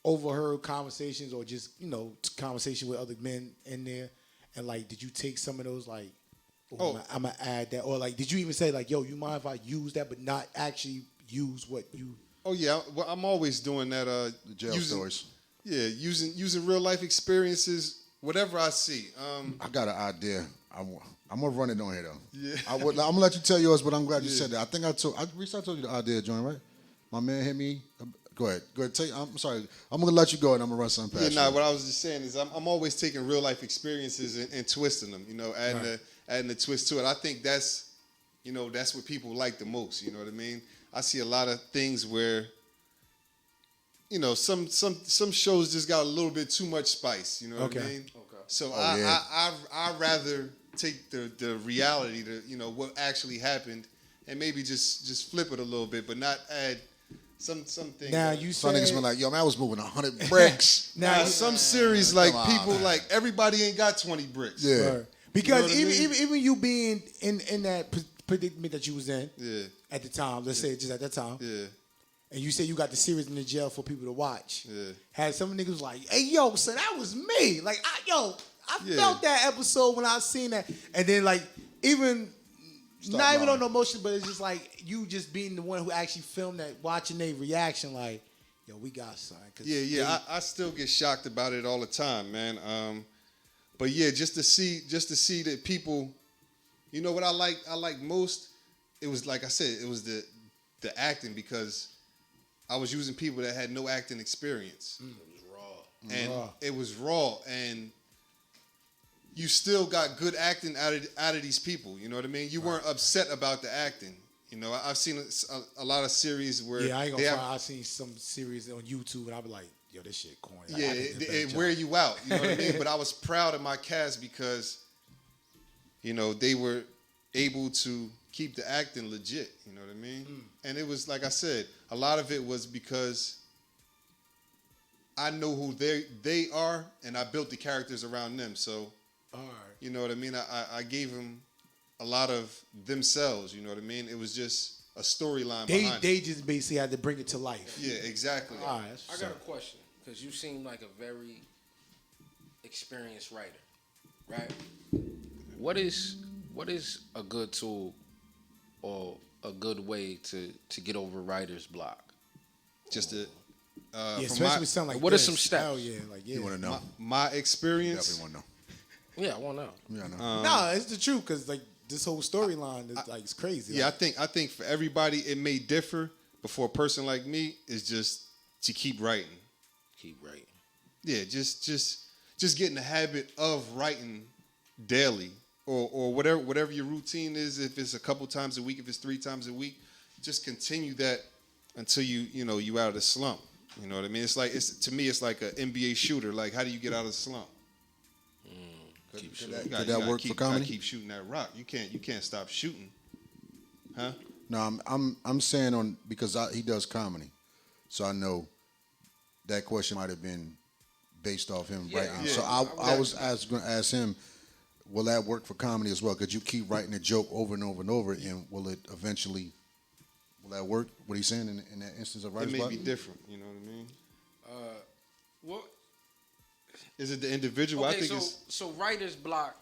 overheard conversations or just conversation with other men in there, and like, did you take some of those like, I'm gonna add that, or like, did you even say like, yo, you mind if I use that, but not actually use what you? Oh yeah, well, I'm always doing that. The jail stories. Yeah, using real life experiences, whatever I see. I got an idea. I'm gonna run it on here though. Yeah. I'm gonna let you tell yours, but I'm glad you said that. I think I told you the idea, Joint, right? My man hit me. Go ahead. I'm sorry. I'm gonna let you go, and I'm gonna run something past you. What I was just saying is I'm always taking real life experiences and twisting them. Adding the twist to it. I think that's what people like the most. You know what I mean? I see a lot of things where some shows just got a little bit too much spice. You know what I mean? Okay. So I rather take the reality to what actually happened and maybe just flip it a little bit, but not add something. Now you Some said niggas been like, yo, man, I was moving 100 bricks. Now some series like Come on, people man. like everybody ain't got 20 bricks. Yeah. Right. Because You know what I mean? even you being in that predicament that you was in Yeah. at the time, let's say just at that time, Yeah. and you said you got the series in the jail for people to watch. Yeah. Had some niggas like, hey yo, so that was me. Like I Yeah. felt that episode when I seen that, and then like even. Not even on no emotion, but it's just like you just being the one who actually filmed that, watching their reaction, like, yo, we got something. Yeah. I still get shocked about it all the time, man. But yeah, just to see that people, what I like most. It was like I said, it was the acting, because I was using people that had no acting experience. It was raw, and it was raw, and you still got good acting out of these people. You know what I mean? You weren't upset about the acting. I've seen a lot of series where I ain't gonna lie. I've seen some series on YouTube, and I be like, yo, this shit corny. Like, Yeah, it wear you out. You know what I mean? But I was proud of my cast because, they were able to keep the acting legit. You know what I mean? And it was, like I said, a lot of it was because I know who they are, and I built the characters around them. So, all right. you know what I mean? I gave them a lot of themselves. You know what I mean? It was just a storyline behind They it. just basically had to bring it to life. Yeah, exactly. All right. I got a question, because you seem like a very experienced writer, right? what is a good tool or a good way to get over writer's block? Just to, Yeah, from especially with something like What are this. some steps? Hell yeah, like yeah. You want to know? my experience. Definitely want to know. Yeah, I want to know. Yeah, I know. No, it's the truth because like this whole storyline is like it's crazy. Yeah, Like, I think for everybody it may differ, but for a person like me, it's just to keep writing. Keep writing. Yeah, just get in the habit of writing daily, or whatever your routine is. If it's a couple times a week, if it's 3 times a week, just continue that until you out of the slump. You know what I mean? To me, it's like an NBA shooter. Like, how do you get out of the slump? Could that work for comedy? Keep shooting that rock. You can't stop shooting, huh? No, I'm saying because he does comedy, so I know that question might have been based off him writing. Yeah. So I was going to ask him, will that work for comedy as well? Could you keep writing a joke over and over and over, and will that work? What he's saying in that instance of It writer's may block? be different. You know what I mean? What? Is it the individual? Okay, I think it's so writer's block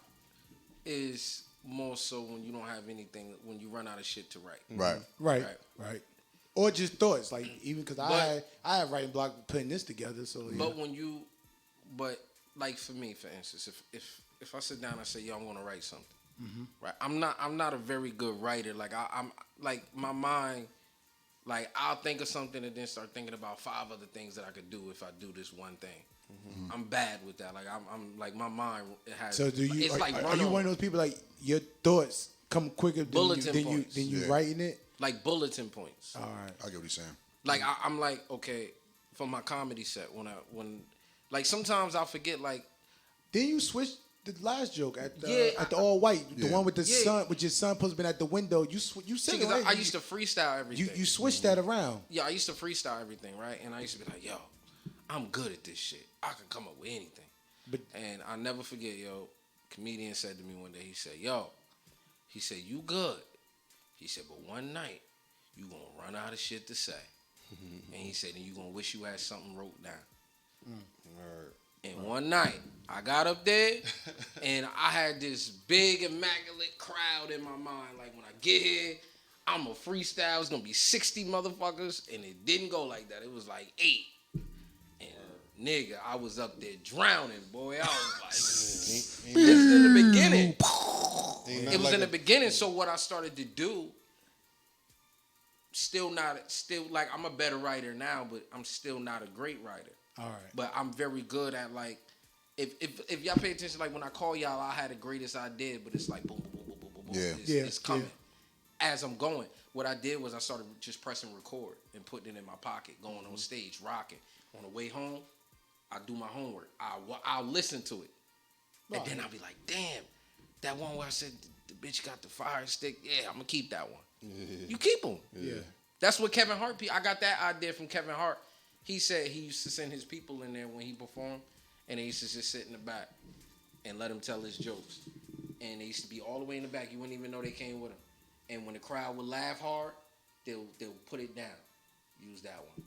is more so when you don't have anything, when you run out of shit to write. Right. right. Or just thoughts, like even because I had writing block putting this together. So yeah. But like for me, for instance, if I sit down and say, yo, I'm gonna write something, Mm-hmm. right? I'm not a very good writer. Like I'm like my mind, like I'll think of something and then start thinking about 5 other things that I could do if I do this one thing. Mm-hmm. I'm bad with that. Like I'm like my mind it has. So do you? It's like Are you one of those people like your thoughts come quicker Bulletin than points. you writing it? like bulletin points. All right. I get what he's saying. Like I'm like, okay, for my comedy set when like sometimes I'll forget like Then you switched the last joke at Yeah, the all white, the Yeah. one with the Yeah. sun, with your son supposed to been at the window. You said see, it 'cause right. I used to freestyle everything. you switched that around. Yeah, I used to freestyle everything, right? And I used to be like, yo, I'm good at this shit. I can come up with anything. But And I never forget, yo, comedian said to me one day, he said, you good. He said, but one night, you gonna run out of shit to say. And he said, and you gonna wish you had something wrote down. And one night, I got up there, and I had this big, immaculate crowd in my mind. Like, when I get here, I'm a freestyle. It's going to be 60 motherfuckers, and it didn't go like that. It was like 8. And, nigga, I was up there drowning, boy. I was like, this is in the beginning. It was in the beginning, so what I started to do, still like, I'm a better writer now, but I'm still not a great writer. all right. But I'm very good at like, if y'all pay attention, like when I call y'all, I had the greatest idea, but it's like boom, boom, boom, boom, boom, boom. Yeah. It's coming. As I'm going, what I did was I started just pressing record and putting it in my pocket, going on stage, rocking. On the way home, I do my homework. I'll listen to it, and then I'll be like, damn, that one where I said the bitch got the fire stick. Yeah, I'm gonna keep that one. You keep them. Yeah. That's what Kevin Hart. I got that idea from Kevin Hart. He said he used to send his people in there when he performed, and they used to just sit in the back and let him tell his jokes. And they used to be all the way in the back. You wouldn't even know they came with him. And when the crowd would laugh hard, they'll put it down. Use that one.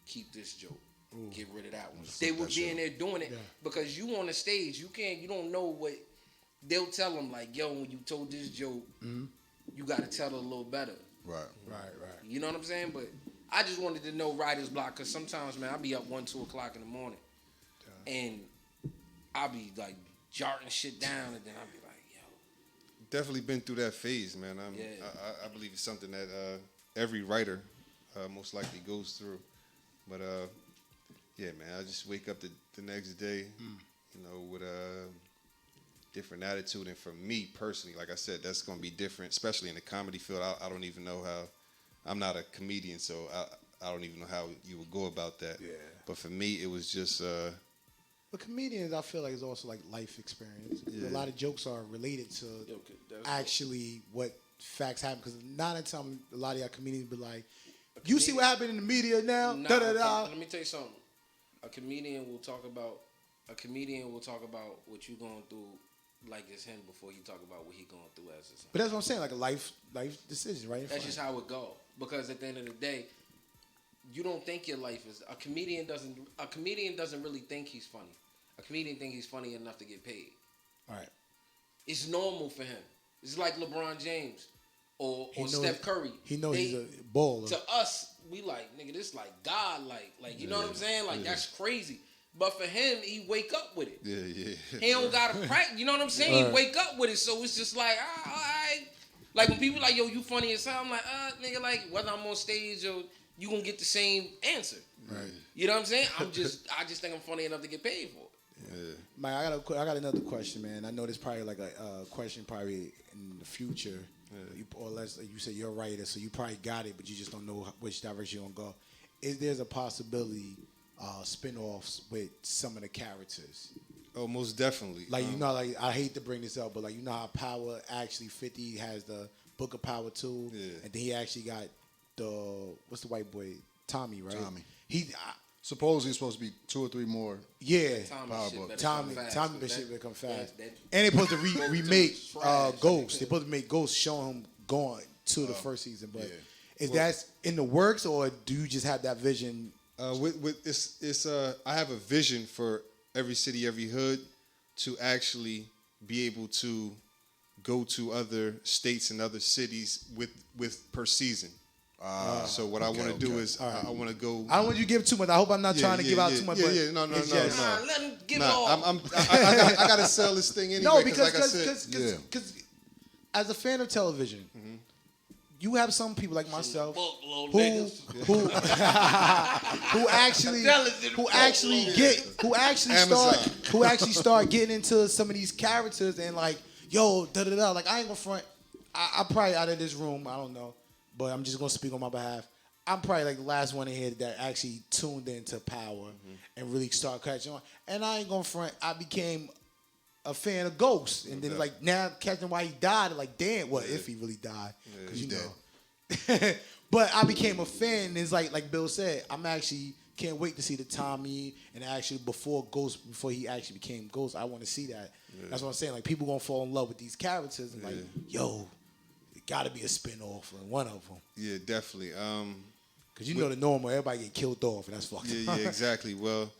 Keep this joke. Get rid of that one. They would be in there doing it because you on the stage. You don't know what they'll tell them. Like, yo, when you told this joke, you got to tell it a little better. Right. You know what I'm saying? But I just wanted to know writer's block because sometimes, man, I'll be up 1, 2 o'clock in the morning, and I'll be like jarting shit down, and then I'll be like, yo. definitely been through that phase, man. Yeah. I believe it's something that every writer most likely goes through. But yeah, man, I just wake up the next day, with a different attitude. And for me personally, like I said, that's going to be different, especially in the comedy field. I don't even know how. I'm not a comedian, so I don't even know how you would go about that. Yeah. But for me, it was just. But comedians, I feel like, is also like life experience. A lot of jokes are related to actually what facts happen. Because 9 out of 10, a lot of y'all comedians be like, "You see what happened in the media now?" Nah, Da da da. Let me tell you something. A comedian will talk about what you going through like it's him before you talk about what he going through as his. But that's what I'm saying, like a life decision, right? That's just how it go. Because at the end of the day, you don't think your life is. A comedian doesn't really think he's funny. A comedian think he's funny enough to get paid. All right. it's normal for him. It's like LeBron James or knows- Steph Curry. He knows They- he's a baller. To us, we like, nigga, this like God, like you know what I'm saying? Like that's crazy. But for him, he wake up with it. Yeah. He don't gotta practice. You know what I'm saying? He wake up with it, so it's just like, all right. Like when people like, yo, you funny as hell. I'm like, nigga, like whether I'm on stage or you gonna get the same answer. Right. You know what I'm saying? I just think I'm funny enough to get paid for it. Yeah. Mike, I got another question, man. I know there's probably like a question probably in the future, or less. You say you're a writer, so you probably got it, but you just don't know which direction you're gonna go. Is there's a possibility spin-offs with some of the characters? Oh, most definitely. Like you know, like I hate to bring this up, but like you know how Power actually 50 has the Book of Power too, and then he actually got the what's the white boy Tommy, right? Tommy. He Supposedly it's supposed to be 2 or 3 more. yeah. Power shit book. better Tommy, come fast, Tommy, but shit become fast. that- And they supposed to remake trash. Ghost. They supposed to make Ghost showing him going to the first season. But yeah. is that in the works, or do you just have that vision? With it's I have a vision for every city, every hood to actually be able to go to other states and other cities with per season. So what I want to do is I want to go. I don't want you to give too much. I hope I'm not trying to give out too much. But No. it's just- Nah, let him give it Nah, all. I gotta sell this thing anyway. No, because like I said, as a fan of television, you have some people like myself Bookload who niggas. who actually start getting into some of these characters and like, yo, da da da. Like I ain't gonna front. I probably out of this room. I don't know, but I'm just gonna speak on my behalf. I'm probably like the last one in here that actually tuned into Power and really started catching on. And I ain't gonna front. I became a fan of Ghost, and then like now catching why he died. Like damn, what if he really died? Because you know. But I became a fan. And it's like Bill said, I'm actually can't wait to see the Tommy and actually before he actually became Ghost. I want to see that. That's what I'm saying. Like people gonna fall in love with these characters and like, yo, it got to be a spinoff of one of them. Yeah, definitely. Cause you know the normal, everybody get killed off, and that's fucked up. Yeah, exactly. Well,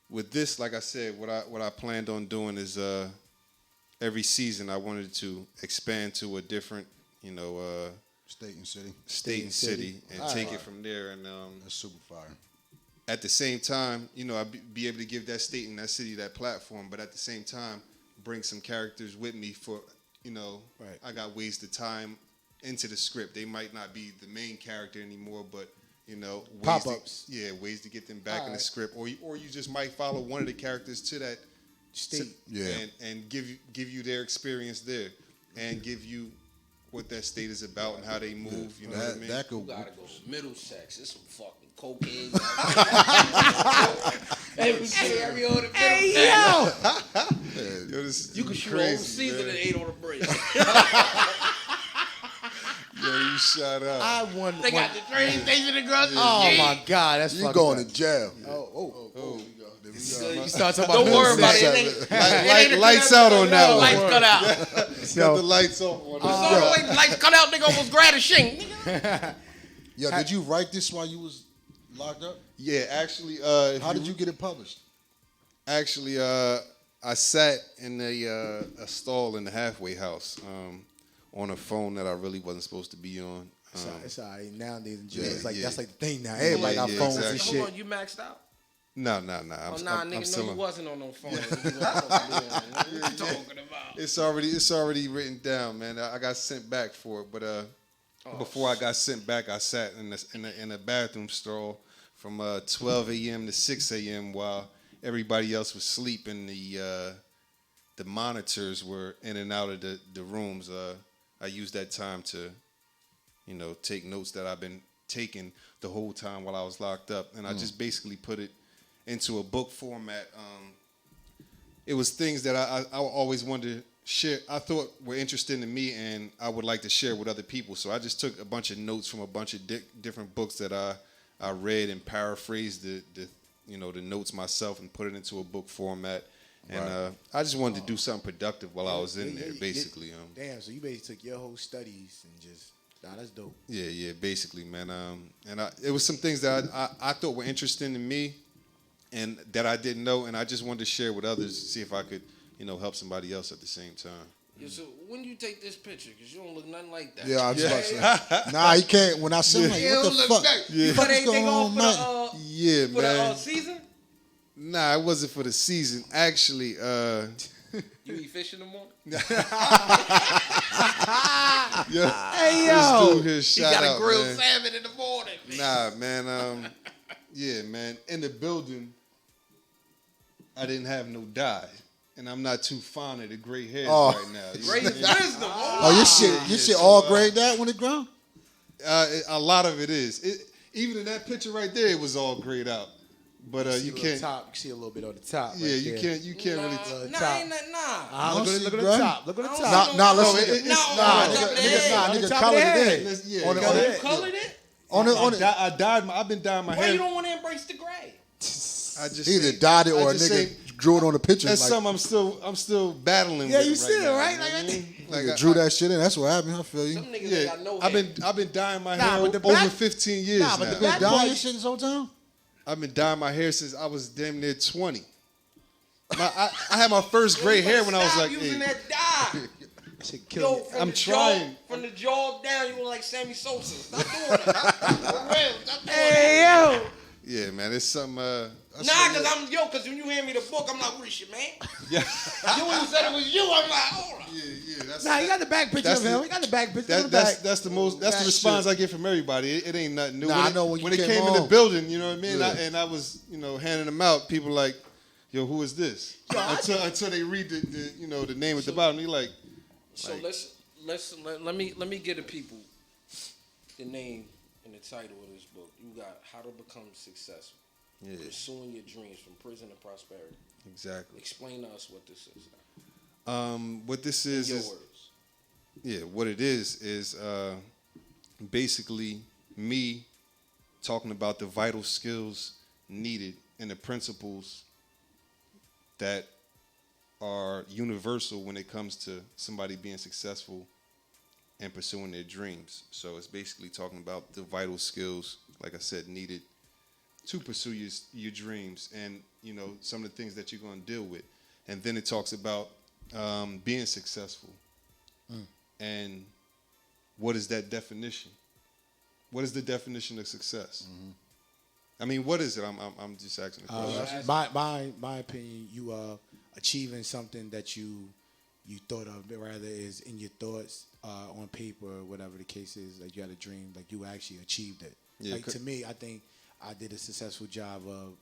with this, like I said, what I planned on doing is every season I wanted to expand to a different, State and city. state and city, and take it from there. And That's super fire. at the same time, I'd be able to give that state and that city that platform, but at the same time, bring some characters with me for, Right. I got ways to tie 'em into the script. They might not be the main character anymore, but ways Pop-ups. ways to get them back in the Alright. script, or you just might follow one of the characters to that State. Yeah. and give you their experience there, and give you what that state is about and how they move. You know what I mean? That You could. gotta go to Middlesex. It's some fucking cocaine. Every other Yo, this You can shoot a whole crazy, season man. and 8 on a break. Yo, you shut up. I won. They got the train station across the Oh street. my God, that's You fucked going up. to jail. You start talking about Don't worry about it. Middlesex. It ain't a Lights good out on that episode. one. Lights cut out. Got the lights off on So that. the way lights cut out, nigga almost grabbed a shink. Yo, did you write this while you was locked up? Yeah, actually, How did you get it published? Actually, I sat in a stall in the halfway house on a phone that I really wasn't supposed to be on. It's all right. Nowadays in jail, Yeah, it's like yeah. that's like the thing now. Everybody got yeah, phones exactly. and shit. Hold on, you maxed out? No. Oh, nah, nigga, no, still you on. wasn't on no phone. What you talking about? It's already written down, man. I got sent back for it, but before I got sent back, I sat in a bathroom stall from 12 a.m. to 6 a.m. while everybody else was sleeping. The monitors were in and out of the rooms. I used that time to, take notes that I've been taking the whole time while I was locked up, and I just basically put it into a book format. It was things that I always wanted to share. I thought were interesting to me, and I would like to share with other people. So I just took a bunch of notes from a bunch of different books that I read and paraphrased the notes myself and put it into a book format. And I just wanted to do something productive while I was in there, basically. Damn, so you basically took your whole studies and just, that's dope. Yeah, basically, man. And it was some things that I thought were interesting to me and that I didn't know, and I just wanted to share with others, see if I could, help somebody else at the same time. Yo, so when you take this picture, because you don't look nothing like that. Yeah, I was about to say. Nah, he can't. When I see him, like, what the fuck? Yeah. But they going go on, for man? Yeah, for man. the season? Nah, it wasn't for the season. Actually, You eat fish in the morning? Hey, this yo. dude here, He shout got out, a grilled man. salmon in the morning. Nah, man. Yeah, man. In the building, I didn't have no dye, and I'm not too fond of the gray hairs right now. You know Great what I mean? wisdom. Oh, your shit all grayed out when it ground? A lot of it is. Even in that picture right there, it was all grayed out. But you can't. Top. You see a little bit on the top. Yeah, right you there. can't. You can't really. Nah, ain't that, nah. Look at the bruh. top. Look at the I top. don't Nah, see no- listen. No, Nigga top of colored the it head. in. Yeah, On the- you on You the- colored it? I dyed. I've been dyeing my Why hair. you don't want to embrace the gray? I just He either say- dyed it or I a just nigga say drew it on the picture. That's Like, something I'm still battling. Yeah, with you right still, now, right? you know what I mean? nigga drew that shit in. That's what happened. I feel you. Some niggas ain't Yeah, got no I've hair. been dyeing my Nah, hair but the over back- 15 years Nah, but now. the You been back dying part- your shit this whole time? I've been dyeing my hair since I was damn near 20. I had my first gray hair when I was like using 8. that dye. Shit kill Yo, you. from I'm the trying. Jaw, from the jaw down, you look like Sammy Sosa. Stop doing that. For real, stop doing Hey, that. yo. Yeah, man, it's something. Nah, cause when you hand me the book, I'm like, what is your man? Yeah, You when you said it was you, I'm like, hold on. yeah. That's Nah, you got the back picture That's of him. the- We got the back picture of the back. that's the most. That's the That response shit. I get from everybody. It ain't nothing new. Nah, when I know when you it came came in the home. building, you know what I mean. Yeah. And I was, handing them out. People like, yo, who is this? Until they read the name at the bottom. They like, So let me get the people the name and the title of this book. You got How to Become Successful. yeah, Pursuing Your Dreams from Prison to Prosperity. exactly. Explain to us what this is. What this In is your is words. yeah, what it is basically me talking about the vital skills needed and the principles that are universal when it comes to somebody being successful and pursuing their dreams. So it's basically talking about the vital skills, like I said, needed to pursue your dreams and, some of the things that you're going to deal with. And then it talks about being successful. And what is that definition? What is the definition of success? I mean, what is it? I'm just asking the question. My opinion, you achieving something that you thought of, but rather is in your thoughts on paper or whatever the case is. Like you had a dream, like you actually achieved it. Yeah, like to me, I think I did a successful job of,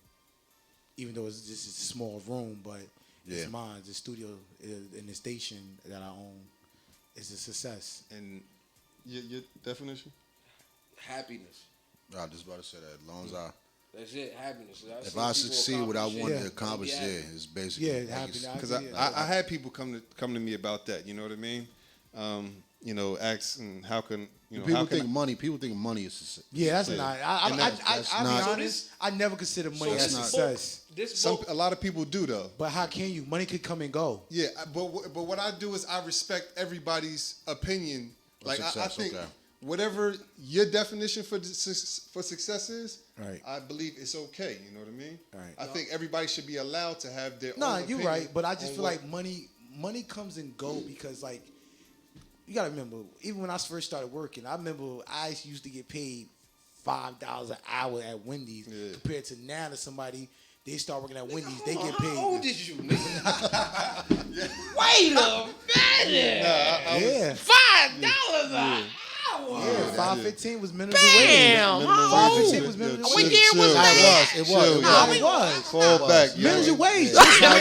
even though it's just a small room, but Yeah. it's mine. The studio in the station that I own is a success. And your definition? Happiness. I was just about to say that. As long as That's it. Happiness. if I succeed what I wanted to Yeah. accomplish, Yeah. it's basically Yeah, like happiness. Because I had people come to me about that. You know what I mean? Asking how can People how can think money. People think money is success. Yeah, that's not. And that's I'll not- be honest. I never consider money that's as not- success. This some book, a lot of people do though. But how can you? Money could come and go. Yeah, but what I do is I respect everybody's opinion. Like I success, think okay. whatever your definition for success is, Right. I believe it's okay. You know what I mean? Right. I think everybody should be allowed to have their Nah, own you're opinion right. But I just on feel what- like money comes and go because like you gotta remember, even when I first started working, I remember I used to get paid $5 an hour at Wendy's compared to now to somebody. They start working at Wendy's, they get paid. How old is you, nigga? Wait a minute. Yeah. $5 an hour. Yeah, 5.15 was minimum Damn, wage. how 5.15 was minimum What wage. year was that? It was. Nah, it was. Fall back. Minimum wage. It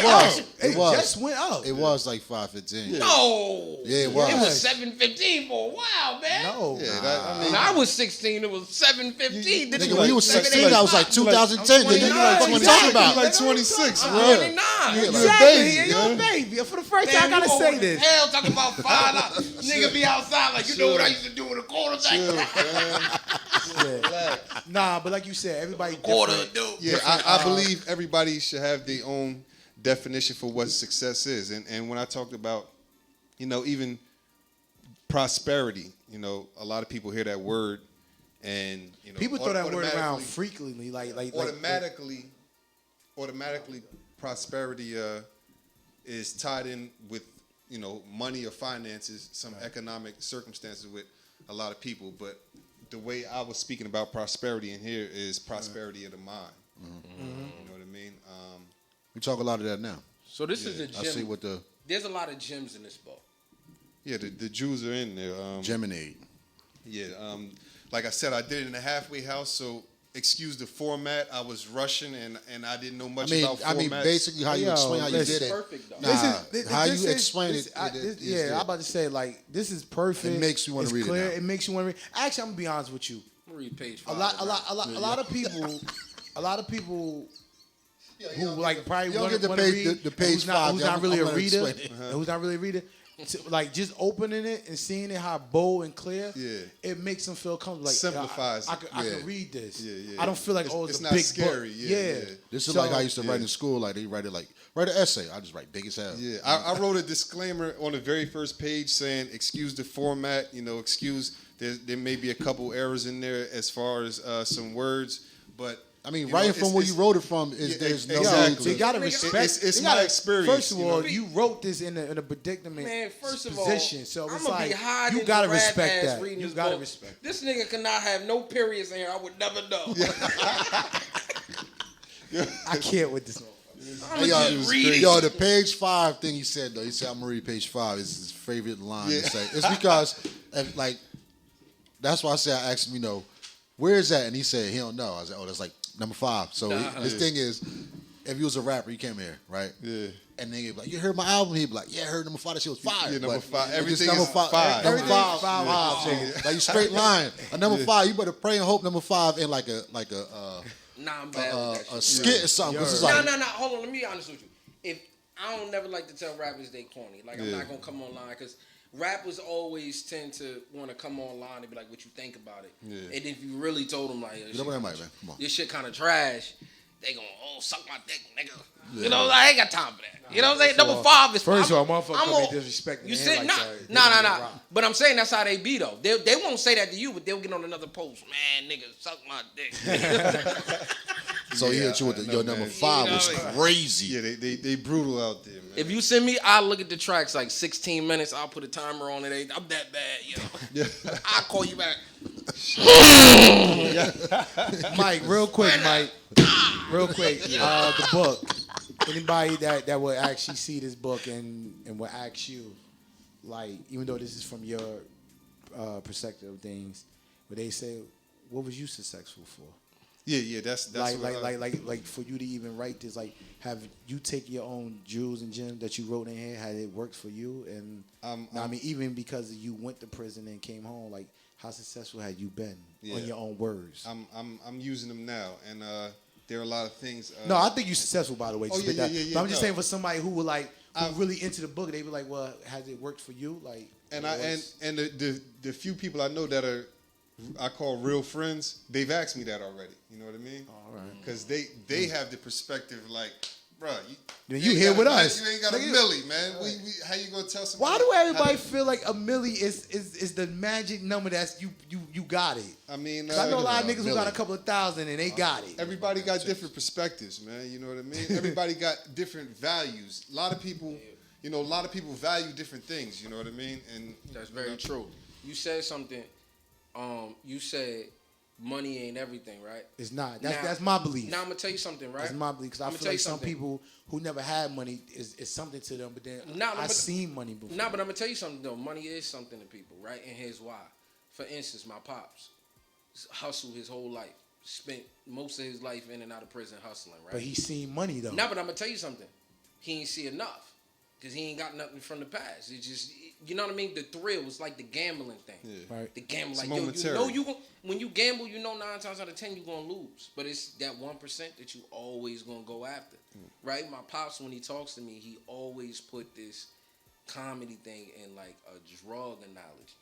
was. It It was. just went up. It was like 5.15. No. Yeah, it It was. was 7.15 for a while, man. No. When I was 16, it was 7.15. Nigga, when you was 16, I was like 2010. Nigga, you know what I'm Exactly. talking about? You like 26, I'm bro. 29. You a Exactly. baby, You're yo. a baby. For the first Damn, time, I gotta you say old as this. Hell, talking about $5. Nigga be outside like, you know what I used to do with a quarterback? Yeah. Nah, but like you said, everybody Quarter different. dude. Yeah, I believe everybody should have their own definition for what success is. And when I talked about, even prosperity, a lot of people hear that word and, People throw that word around automatically- frequently, like automatically prosperity is tied in with, money or finances, some economic circumstances with a lot of people. But the way I was speaking about prosperity in here is prosperity of the mind. You know what I mean? We talk a lot of that now. So this is a gym. I see what the There's a lot of gyms in this book. Yeah, the Jews are in there. Geminade. Yeah, like I said, I did it in a halfway house, so excuse the format. I was rushing and I didn't know much about formats. Basically how you explain how you did it. Perfect though. How you explain it. I'm about to say, like, this is perfect. It makes you want to read clear. it. It makes you want to read. Actually, I'm gonna be honest with you. I'm gonna read page A 5. lot of people who like probably you don't want get to the page, read, the page who's not, 5. who's not really a gonna reader, explain it. and who's not really a reader. Like just opening it and seeing it how bold and clear, it makes them feel comfortable. Like simplifies. I can read this. Yeah. I don't feel like it's not a big scary. book. Yeah. This is like how I used to write in school. Like they write an essay. I just write big as hell. Yeah, I wrote a disclaimer on the very first page saying, excuse the format, excuse there may be a couple errors in there as far as some words, but I mean, writing from where you wrote it from is there's no exactly. They gotta respect. It's my experience. First of all, you wrote this in a predicament position, so it's like you gotta respect that. You gotta respect. This nigga cannot have no periods in here. I would never know. I can't with this. Yo, the page 5 thing he said though. He said I'm gonna read page 5. It's his favorite line to say. It's because like that's why I said I asked him, where is that? And he said he don't know. I was like, oh, that's like number 5. So his thing is, if you was a rapper, you came here, right? Yeah. And then he'd be like, you heard my album? He'd be like, yeah, I heard number 5. That shit was fire. Yeah, number 5. Everything number is 5. 5. Number 5. Like you straight line. A number 5. You better pray and hope number 5 in like a Nah, I'm bad with that shit. a skit or something. No. Hold on. Let me be honest with you. If I don't never like to tell rappers they corny. Like I'm not gonna come online because rappers always tend to want to come online and be like, "What you think about it?" Yeah. And if you really told them like, "This shit kind of trash," they gonna suck my dick, nigga. Yeah. I ain't got time for that. You know what I'm saying? Number 5 is first of all, motherfucker come in disrespecting. You said nah. But I'm saying that's how they be though. They won't say that to you, but they'll get on another post. Man, nigga, suck my dick. So he hit you with your number 5 was crazy. Yeah, they brutal out there, man. If you send me, I'll look at the tracks like 16 minutes. I'll put a timer on it. I'm that bad, I'll call you back. Mike, real quick. The book. Anybody that would actually see this book and will ask you, like, even though this is from your perspective of things, but they say, what was you successful for? Yeah, that's like for you to even write this, like, have you take your own jewels and gems that you wrote in here, had it worked for you? And I mean, even because you went to prison and came home, like, how successful had you been on your own words? I'm using them now, and there are a lot of things. No, I think you're successful, by the way. Yeah. But I'm just saying for somebody who would who really into the book, they be like, well, has it worked for you? Like, and the few people I know that I call real friends, they've asked me that already. You know what I mean? All right. Because they have the perspective like, bruh, you here with us. You ain't got a milli, man. How you gonna tell somebody? Why do everybody feel like a milli is the magic number that's you got it? I mean, I know a lot of niggas who got a couple of thousand and they got it. Everybody got different perspectives, man. You know what I mean? Everybody got different values. A lot of people value different things. You know what I mean? And that's very true. You said something. You said money ain't everything, right? It's not. That's my belief. Now I'm gonna tell you something, right? That's my belief because I feel like some people who never had money is something to them, but then I've seen money before. Nah, but I'm gonna tell you something though. Money is something to people, right? And here's why. For instance, my pops hustled his whole life, spent most of his life in and out of prison hustling, right? But he's seen money though. Nah, but I'm gonna tell you something. He ain't see enough. Because he ain't got nothing from the past. It's just, you know what I mean? The thrill is like the gambling thing. Yeah. Right. The gambling, it's like, momentary. when you gamble, 9 times out of 10 you're going to lose. But it's that 1% that you always going to go after. Right? My pops, when he talks to me, he always put this comedy thing in like a drug analogy.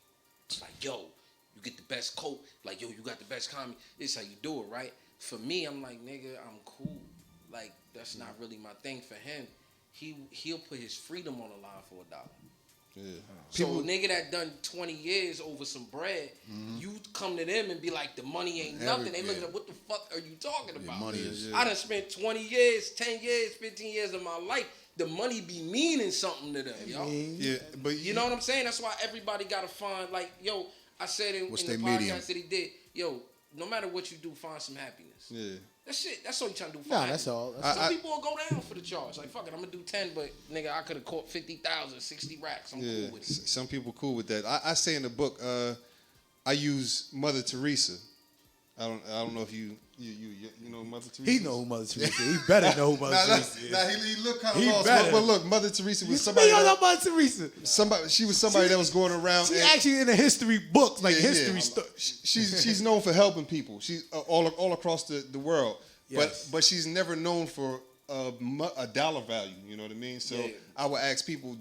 It's like, yo, you get the best coat. Like, yo, you got the best comedy. This is how you do it, right? For me, I'm like, nigga, I'm cool. Like, that's not really my thing. For him, he'll put his freedom on the line for $1. Yeah. So nigga that done 20 years over some bread, you come to them and be like, the money ain't nothing. They looking at what the fuck are you talking about? Money is. I done spent 20 years, 10 years, 15 years of my life the money be meaning something to them, yo. Yeah, but You know what I'm saying? That's why everybody gotta find, like, yo, I said in What's the their podcast medium? that he did, yo, no matter what you do, find some happiness. Yeah. That's it. That's all you trying to do. Nah, Find that's happiness. all. Some people will go down for the charge. Like, fuck it, I'm gonna do 10, but nigga, I could have caught 50,000, 60 racks. I'm Yeah, cool with it. some people cool with that. I say in the book, I use Mother Teresa. I don't know if you know Mother Teresa. He know who Mother Teresa is. He better know who Mother Teresa is. Nah, he looked kind He of lost. better. But look, Mother Teresa was You somebody. know Mother Teresa. She was somebody that was going around. She and- actually in the history books, like Yeah, history yeah. stuff. She's known for helping people. She's all across the world. Yes. But she's never known for a dollar value. You know what I mean? So Yeah. I would ask people,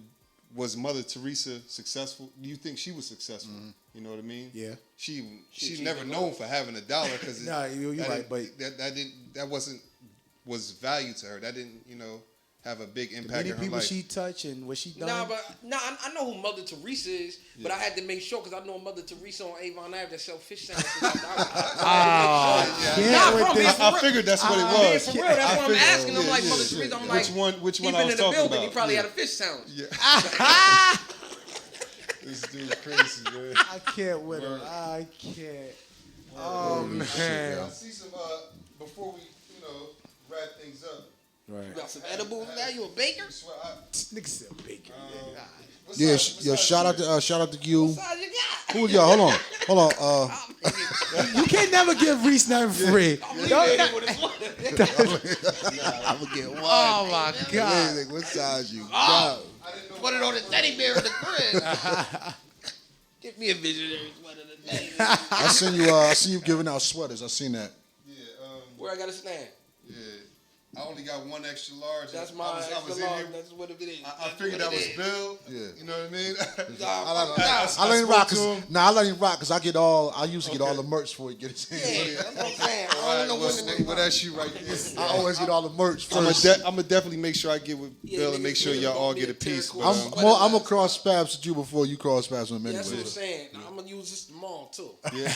was Mother Teresa successful? Do you think she was successful? You know what I mean? Yeah. She's never known for having a dollar because Nah, you're right, but that was value to her. That didn't have a big the impact many in her people life. she touched and what she done. I know who Mother Teresa is, but I had to make sure because I know Mother Teresa on Avon Ave that sell fish sandwiches. I figured that's what it was. For real, that's what I'm figured- asking. I'm like, yeah, Mother yeah. Teresa. I'm like, Which he one I been was in the talking building. about? He probably Yeah. had a fish sandwich. This dude crazy, man. I can't with her. I can't. Oh man. I see some before we wrap things up. Right. You got some edibles now? You a baker? This nigga said bacon. Yeah, shout out to you. What size you got? Who y'all? Hold on. You can't never give Reese nothing free. I'm gonna get one. Oh my god. Like, what size you Oh. got? Put it on the teddy bear in the crib. Get me a visionary sweater today. I seen you giving out sweaters. I seen that. Yeah, Where I gotta stand? yeah. I only got one extra large. That's I my was extra in large. here. That's what it is. I figured that was Bill. Yeah. You know what I mean? I let him rock. I let him rock because I used to get all the merch before he get his hands. Yeah, that's what I'm saying. I All don't right, know when well, that's you right there. I always get all the merch I'm first. gonna definitely make sure I get with Bill and make sure y'all all get a piece. But, I'm gonna cross paths with you before you cross paths with him That's what anyway. I'm saying. I'm gonna use this tomorrow too. Yeah.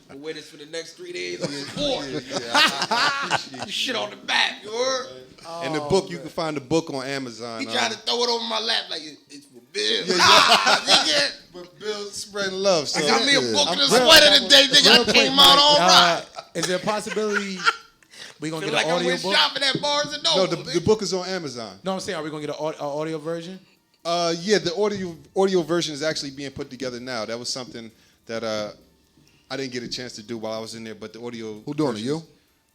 I'm wear this for the next 3 days. I'm bored. You shit on the back. You heard? and the book, you can find the book on Amazon. He tried to throw it over my lap like it's for Bill. Nigga. But Bill's spreading love. So I got me a book and a Real- sweater today, nigga. I came out all right. Is there a possibility we gonna Feel get like an I audio went book? shopping at Barnes and no, Noble. the book is on Amazon. No, I'm saying, are we gonna get an audio version? Yeah, the audio version is actually being put together now. That was something that I didn't get a chance to do while I was in there, but the audio. Who doing it? version- You?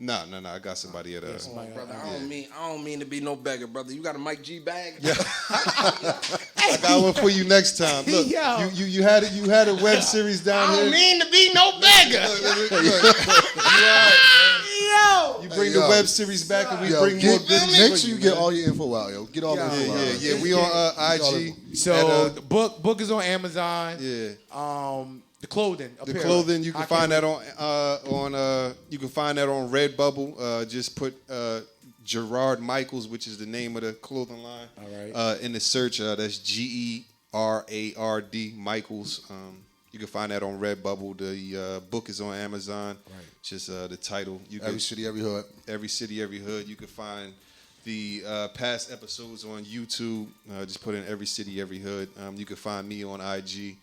No. I got somebody at Brother, I don't mean to be no beggar, brother. You got a Mike G bag? Yeah. I got one for you next time. Look, Yo. you had a web series down I here. don't mean to be no beggar. You bring Yo. the web series back and we Yo, bring more goodies make for sure you man. get all your info out, yo. Get all the info out. Yeah. We on IG. So the book is on Amazon. Yeah. The clothing. The apparel. clothing you can I find can't that on you can find that on Redbubble. Just put Gerard Michaels, which is the name of the clothing line. All right. In the search, that's GERARD Michaels. You can find that on Redbubble. The book is on Amazon. Right. Just the title. Every city, every hood. Every city, every hood. You can find the past episodes on YouTube. Just put in Every City, Every Hood. You can find me on IG.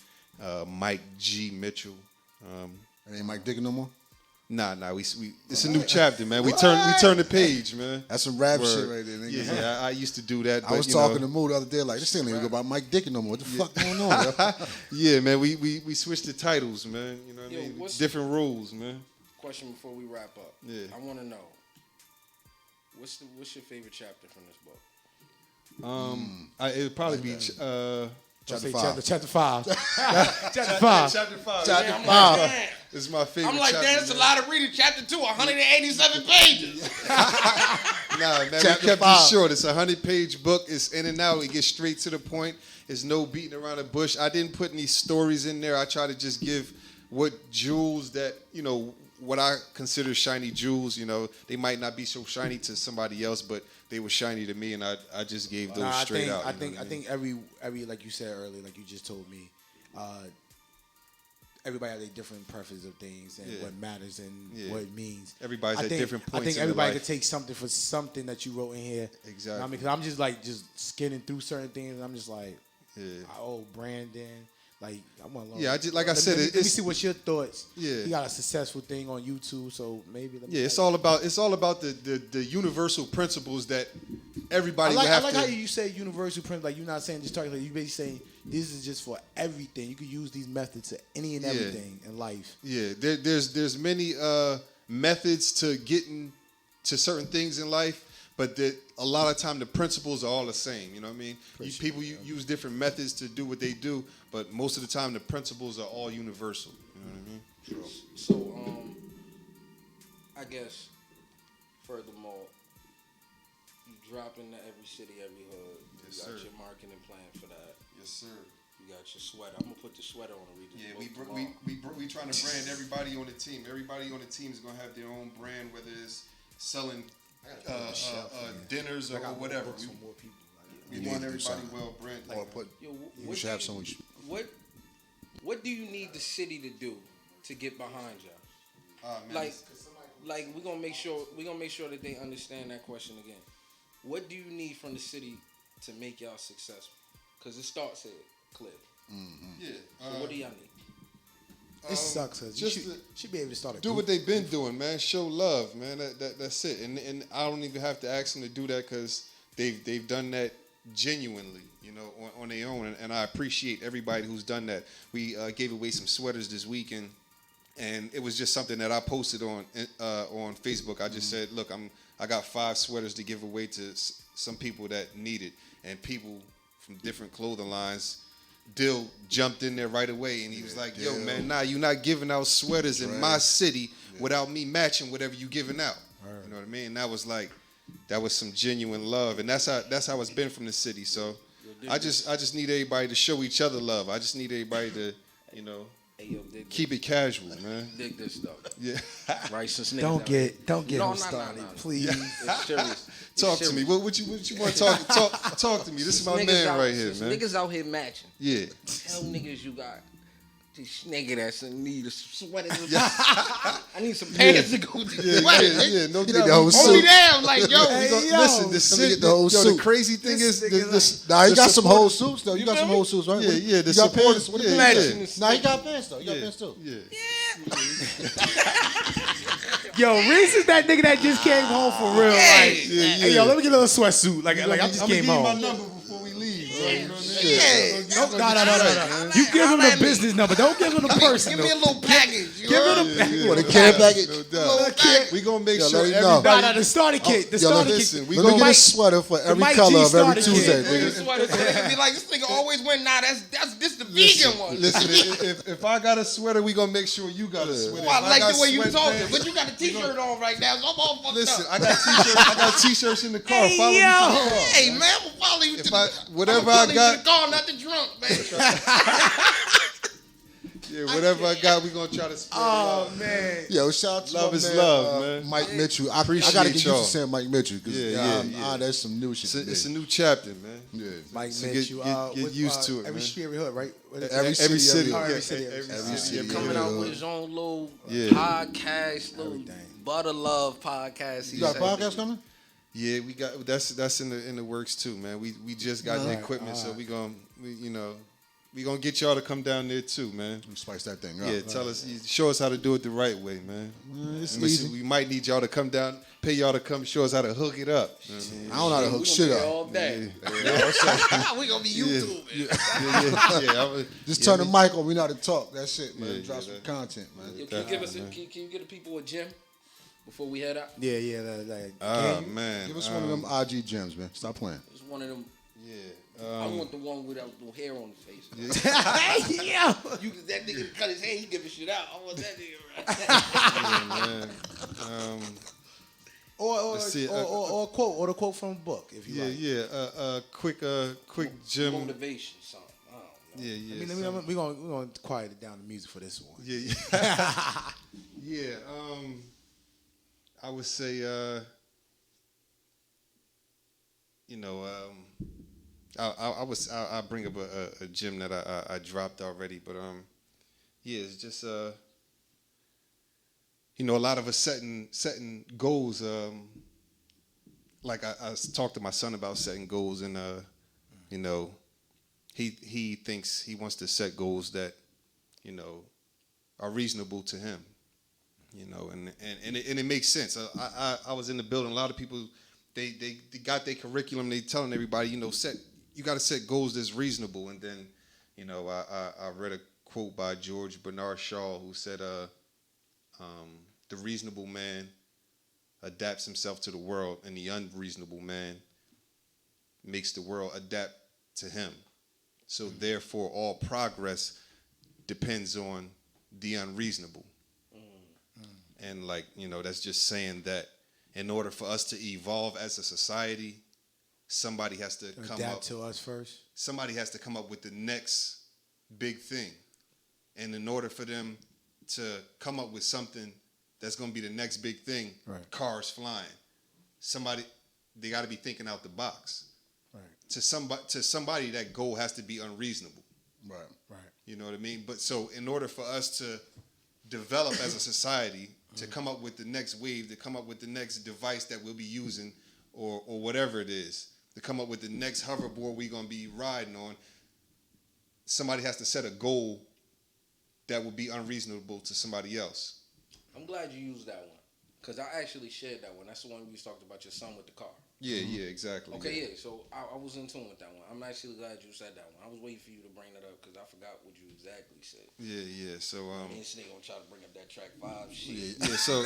Mike G Mitchell. It ain't Mike Dicker no more. Nah. We it's a new chapter, man. We turn the page, man. That's some rap Word. shit right there, nigga. Yeah, I used to do that. I but, was talking to Moo the other day, like, this ain't even go by Mike Dicker no more. What the fuck going on, yo? Yeah, man. We switched the titles, man. You know what I mean? what's- Different rules, man. Question before we wrap up. Yeah. I want to know what's your favorite chapter from this book? It would probably be Chapter say 5. Chapter 5. Chapter 5. Chapter 5. Chapter I'm 5. like, man. This is my favorite. I'm like, chapter, damn, it's a man. lot of reading. Chapter 2, 187 pages. Nah, man, Chapter we kept 5. it short. It's a 100-page book. It's in and out. It gets straight to the point. There's no beating around the bush. I didn't put any stories in there. I try to just give what jewels that, what I consider shiny jewels. They might not be so shiny to somebody else, but they were shiny to me, and I just gave those straight out. I think every like you said earlier, like you just told me, everybody has a different preference of things and what matters and what it means. Everybody's at different points. I think in everybody their life. could take something for something that you wrote in here. Exactly. I mean, because I'm just like skinning through certain things, and I'm just like, Yeah. Brandon. Like I want to learn. Yeah, like I said, let me see what's your thoughts. Yeah. You got a successful thing on YouTube, so maybe. Let me Yeah, it's all about the universal principles that everybody I would have like to. how you say universal principles. Like you're not saying just talking. Like you basically saying this is just for everything. You can use these methods to any and everything in life. Yeah, there's many methods to getting to certain things in life, but a lot of time the principles are all the same. You know what I mean? People use different methods to do what they do, but most of the time the principles are all universal. You know what I mean? So, I guess, furthermore, you drop into every city, every hood. Yes, You got sir. your marketing plan for that. Yes, sir. You got your sweater. I'm gonna put the sweater on and read this Yeah, book we trying to brand everybody on the team. Everybody on the team is gonna have their own brand, whether it's selling dinners or whatever. We want everybody well branded. Or put. We should have someone. What do you need the city to do to get behind y'all? Man, Like we're gonna make sure that they understand that question again. What do you need from the city to make y'all successful? Because it starts here, Cliff. yeah. So what do y'all need? It sucks because you should be able to start a Do group. what they've been doing, man. Show love, man. That's it. And I don't even have to ask them to do that because they've done that genuinely, you know, on their own. And I appreciate everybody who's done that. We gave away some sweaters this weekend, and it was just something that I posted on Facebook. I just said, look, I got 5 sweaters to give away to some people that need it, and people from different clothing lines. Dill jumped in there right away, and he was like, yo, man, you're not giving out sweaters in my city without me matching whatever you giving out. You know what I mean? That was some genuine love, and that's how it's been from the city. So I just need everybody to show each other love. I just need everybody to, you know, keep it casual, man. Dig this stuff. Yeah. Right, since niggas Don't out get No, him no, started, no. please. It's serious. Talk to me. What you want to talk to me? This is my man right here, man. Niggas out here matching. Yeah. Tell niggas you got this nigga that's in need of some sweaters. I need some pants to go to the sweaters. Yeah, no You need doubt. the whole Hold suit. me down, like, yo. Listen, the Let me get the whole the suit. crazy thing is, Nah, you the got some support- whole suits though. You got some whole suits, right? Yeah, yeah. The You got support- pants. What yeah, the yeah. pants? Nah, you got pants though. You got pants too. Yeah. Yo, Reese is that nigga that just came home for real. Like, hey, yo, let me get a little sweatsuit. Like I just came home. I'm gonna give you my number before we leave. Bro. You know what I mean? No. You give him the business number. Don't give him the personal. Give me a little package. Give him the You want a care package? No doubt. We gonna make Yo, sure let him know. everybody. the starter kit. The Yo, starter listen, kit. we Let me gonna get a Mike- sweater for every Mike color G of every started Tuesday, kid. nigga. Niggas be like, this nigga always win. Nah, this the vegan one. Listen, if I got a sweater, we gonna make sure you got a sweater. Oh, I If like got the way you talking, sweatpants- but you got a t-shirt on right now, so I'm all fucked Listen, up. I got t-shirts in the car. Follow me to the car. Hey, man, I'm gonna follow you to Whatever I'ma I follow you got, to the car, not the drunk, man. yeah, whatever I got, we gonna try to spread it out. Oh man. Yo, shout out to Love my is man, love, man. Mike Mitchell. I Appreciate gotta get used y'all. to saying Mike Mitchell because Yeah. that's some new shit. It's a new chapter, man. Yeah. Mike So Mitchell. get used to it, every man. street, every hood, right? Every city, Oh, every every city, every Every city. city. Coming Yeah. out with his own little Yeah. podcast, little Everything. Butter Love podcast. You got a podcast coming? Yeah, we got that's in the works too, man. We just got the equipment, so we gonna get y'all to come down there too, man. Spice that thing up. Yeah, show us how to do it the right way, man. It's Listen, easy. we might need y'all to come down, pay y'all to come show us how to hook it up. You know what I mean? I don't know how to hook shit up. all day. we gonna be YouTube. Yeah. Just turn the mic on. We know how to talk. That's it, man. Yeah, Drop yeah, some that- content, man. Yo, can you give us can you get the people a gym before we head out? Yeah. Oh man. Give us one of them IG gems, man. Stop playing. It's one of them. Yeah. I want the one without no hair on the face. Yeah. You that nigga cut his hair, he giving shit out. I want that nigga right. Man. Or Let's see, a quote, or the quote from a book, if you like. Quick gym. Motivation, something. I don't know. Yeah. We're gonna quiet it down the music for this one. Yeah. Yeah. I would say, I'll bring up a gym that I dropped already, but yeah, it's just you know, a lot of us setting goals. Like I talked to my son about setting goals, and you know, he thinks he wants to set goals that, you know, are reasonable to him. You know, and it makes sense. I was in the building. A lot of people, they got their curriculum. They telling everybody, you know, you got to set goals that's reasonable. And then, you know, I read a quote by George Bernard Shaw who said, the reasonable man adapts himself to the world, and the unreasonable man makes the world adapt to him. So therefore, all progress depends on the unreasonable. And like, you know, that's just saying that in order for us to evolve as a society, somebody has to adapt to us first. Somebody has to come up with the next big thing. And in order for them to come up with something that's going to be the next big thing, right. Cars flying, they got to be thinking out the box. Right. To somebody, that goal has to be unreasonable. Right. Right. You know what I mean? But so in order for us to develop as a society, to come up with the next wave, to come up with the next device that we'll be using, or whatever it is, to come up with the next hoverboard we're going to be riding on, somebody has to set a goal that will be unreasonable to somebody else. I'm glad you used that one, because I actually shared that one. That's the one you talked about your son with the car. Yeah, yeah, exactly. Okay, yeah. So I was in tune with that one. I'm actually glad you said that one. I was waiting for you to bring that up because I forgot what you exactly said. Yeah, yeah. So this nigga gonna try to bring up that track 5 shit. Yeah. So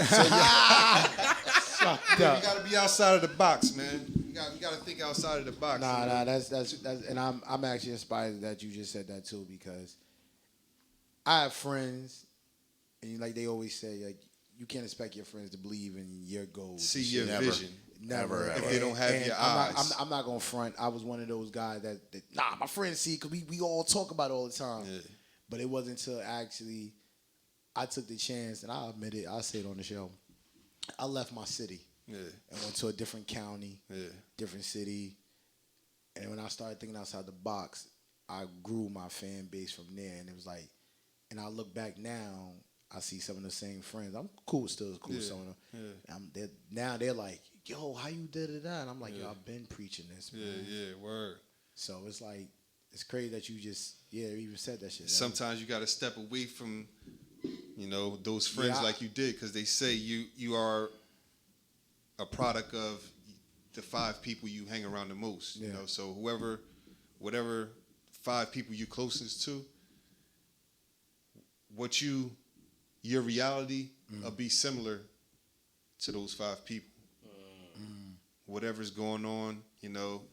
yeah, you gotta be outside of the box, man. You gotta think outside of the box. Nah, that's and I'm actually inspired that you just said that too, because I have friends, and like they always say, like, you can't expect your friends to believe in your goals. See your vision. Never. If they don't have your eyes. I'm not gonna front. I was one of those guys that my friends see, because we all talk about it all the time. Yeah. But it wasn't until actually I took the chance, and I'll admit it, I'll say it on the show. I left my city and went to a different county, different city. And when I started thinking outside the box, I grew my fan base from there. And it was like, and I look back now, I see some of the same friends. I'm cool with some of them. Now they're like, yo, how you did it? And I'm like, yo, I've been preaching this, man. Yeah, word. So it's like, it's crazy that you just, even said that shit. Sometimes you got to step away from, you know, those friends like you did, because they say you are a product of the 5 people you hang around the most. You know, so whatever 5 people you closest to, your reality will be similar to those 5 people. Whatever's going on, you know,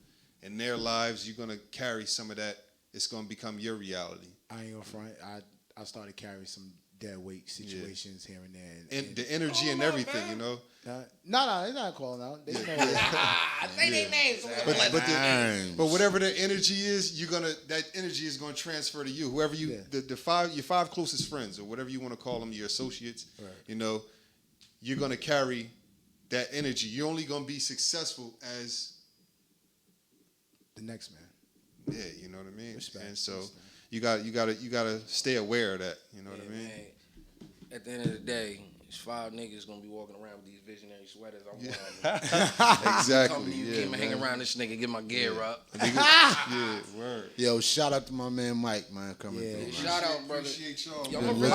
in their lives, you're gonna carry some of that. It's gonna become your reality. I ain't gonna front. I started carrying some dead weight situations here and there, and the energy and everything, man. You know. No, they're not calling out. They know say their names. But whatever the energy is, that energy is gonna transfer to you. Whoever your 5 closest friends, or whatever you want to call them, your associates. Right. You know, you're gonna carry that energy. You're only gonna be successful as the next man. Yeah, you know what I mean. Respect. And so you gotta stay aware of that. You know what I mean. Man, at the end of the day, there's 5 niggas gonna be walking around with these visionary sweaters. I'm one of them. Exactly. Come to you, came and hang around this nigga, get my gear up. Yeah, word. Yo, shout out to my man Mike, man, coming through. Man. Shout out, brother. Appreciate y'all. Yo, Man.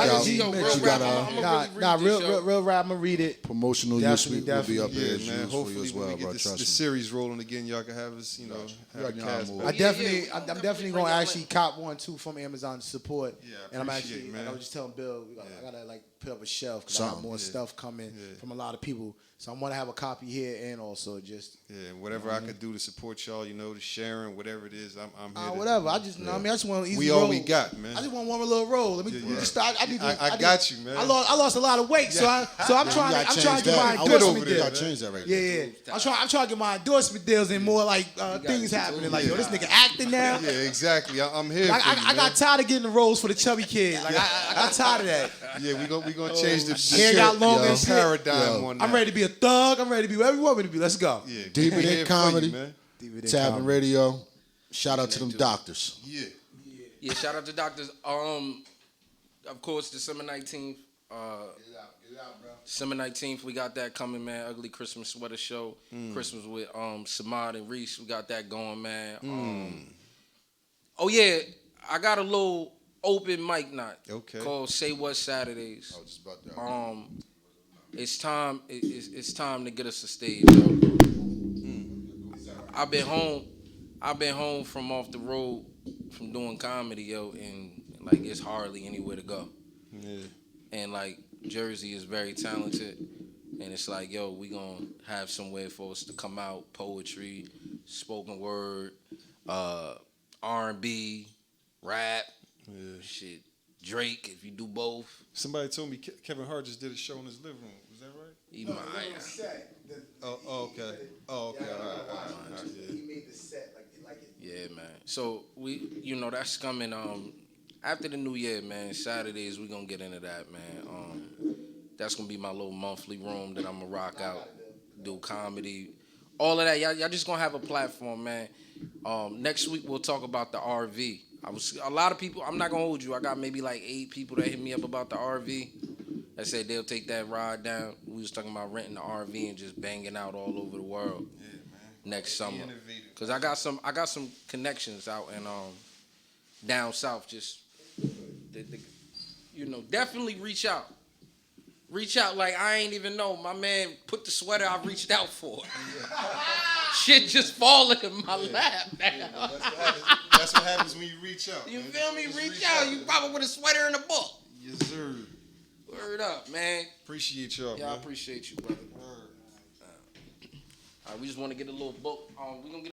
I'm gonna read it. Promotional use will be up here as man. usual for Hopefully, you as well, when we bro. get Trust the me. series rolling again, y'all can have us, you know, have a cast. I'm definitely gonna actually cop one too from Amazon to support. Yeah, and I'm appreciate actually, it, man. I was just telling Bill, I gotta like put up a shelf because I got more stuff coming from a lot of people. So I'm gonna have a copy here and also just whatever I could do to support y'all, you know, the sharing, whatever it is, I'm here. Whatever. I just, I just want an easy we roll. all we got, man. I just want one little roll. Let me just start. I got you, man. I lost a lot of weight, so I'm trying to get my endorsement deals. You gotta change that right there. Yeah. I'm trying to get my endorsement deals and more like things happening. Like, yo, this nigga acting now. Yeah, exactly. I'm here. Like, for you, I got tired of getting the roles for the chubby kid. Like I got tired of that. Yeah, we gonna change the hair got long and shit. paradigm on that. I'm ready to be a thug. I'm ready to be whatever you want me to be. Let's go. Yeah, Deep we in here for comedy, you, man. Tapping Radio. Shout out to them doctors. Yeah. Yeah, shout out to doctors. of course, December 19th. Get it out, bro. December 19th, we got that coming, man. Ugly Christmas Sweater Show. Christmas with Samad and Reese. We got that going, man. Oh, yeah. I got a little open mic night called Say What Saturdays. Oh, just about that. It's time. It's time to get us a stage, yo. I've been home from off the road from doing comedy, yo, and like it's hardly anywhere to go. Yeah. And like Jersey is very talented, and it's like, yo, we gonna have somewhere for us to come out, poetry, spoken word, R&B, rap, shit, Drake if you do both. Somebody told me Kevin Hart just did a show in his living room. Was that right? He No, might. he was set. Okay. All right. He made the set like it. Yeah, man. So we, that's coming. After the new year, man. Saturdays we gonna get into that, man. That's gonna be my little monthly room that I'm gonna rock out, do comedy, all of that. Y'all just gonna have a platform, man. Next week we'll talk about the RV. A lot of people. I'm not gonna hold you. I got maybe like 8 people that hit me up about the RV. That said they'll take that ride down. We was talking about renting the RV and just banging out all over the world. Yeah, man. Next summer. Cause I got some connections out in down south. Just definitely reach out. Reach out like I ain't even know. My man put the sweater I reached out for. Shit just falling in my lap now. That's what happens when you reach out. You man. feel me? Just Reach out. You probably with a sweater in a book. Yes, sir. Word up, man. Appreciate y'all, Yeah, man. I appreciate you, brother. All right, we just want to get a little book. We gonna get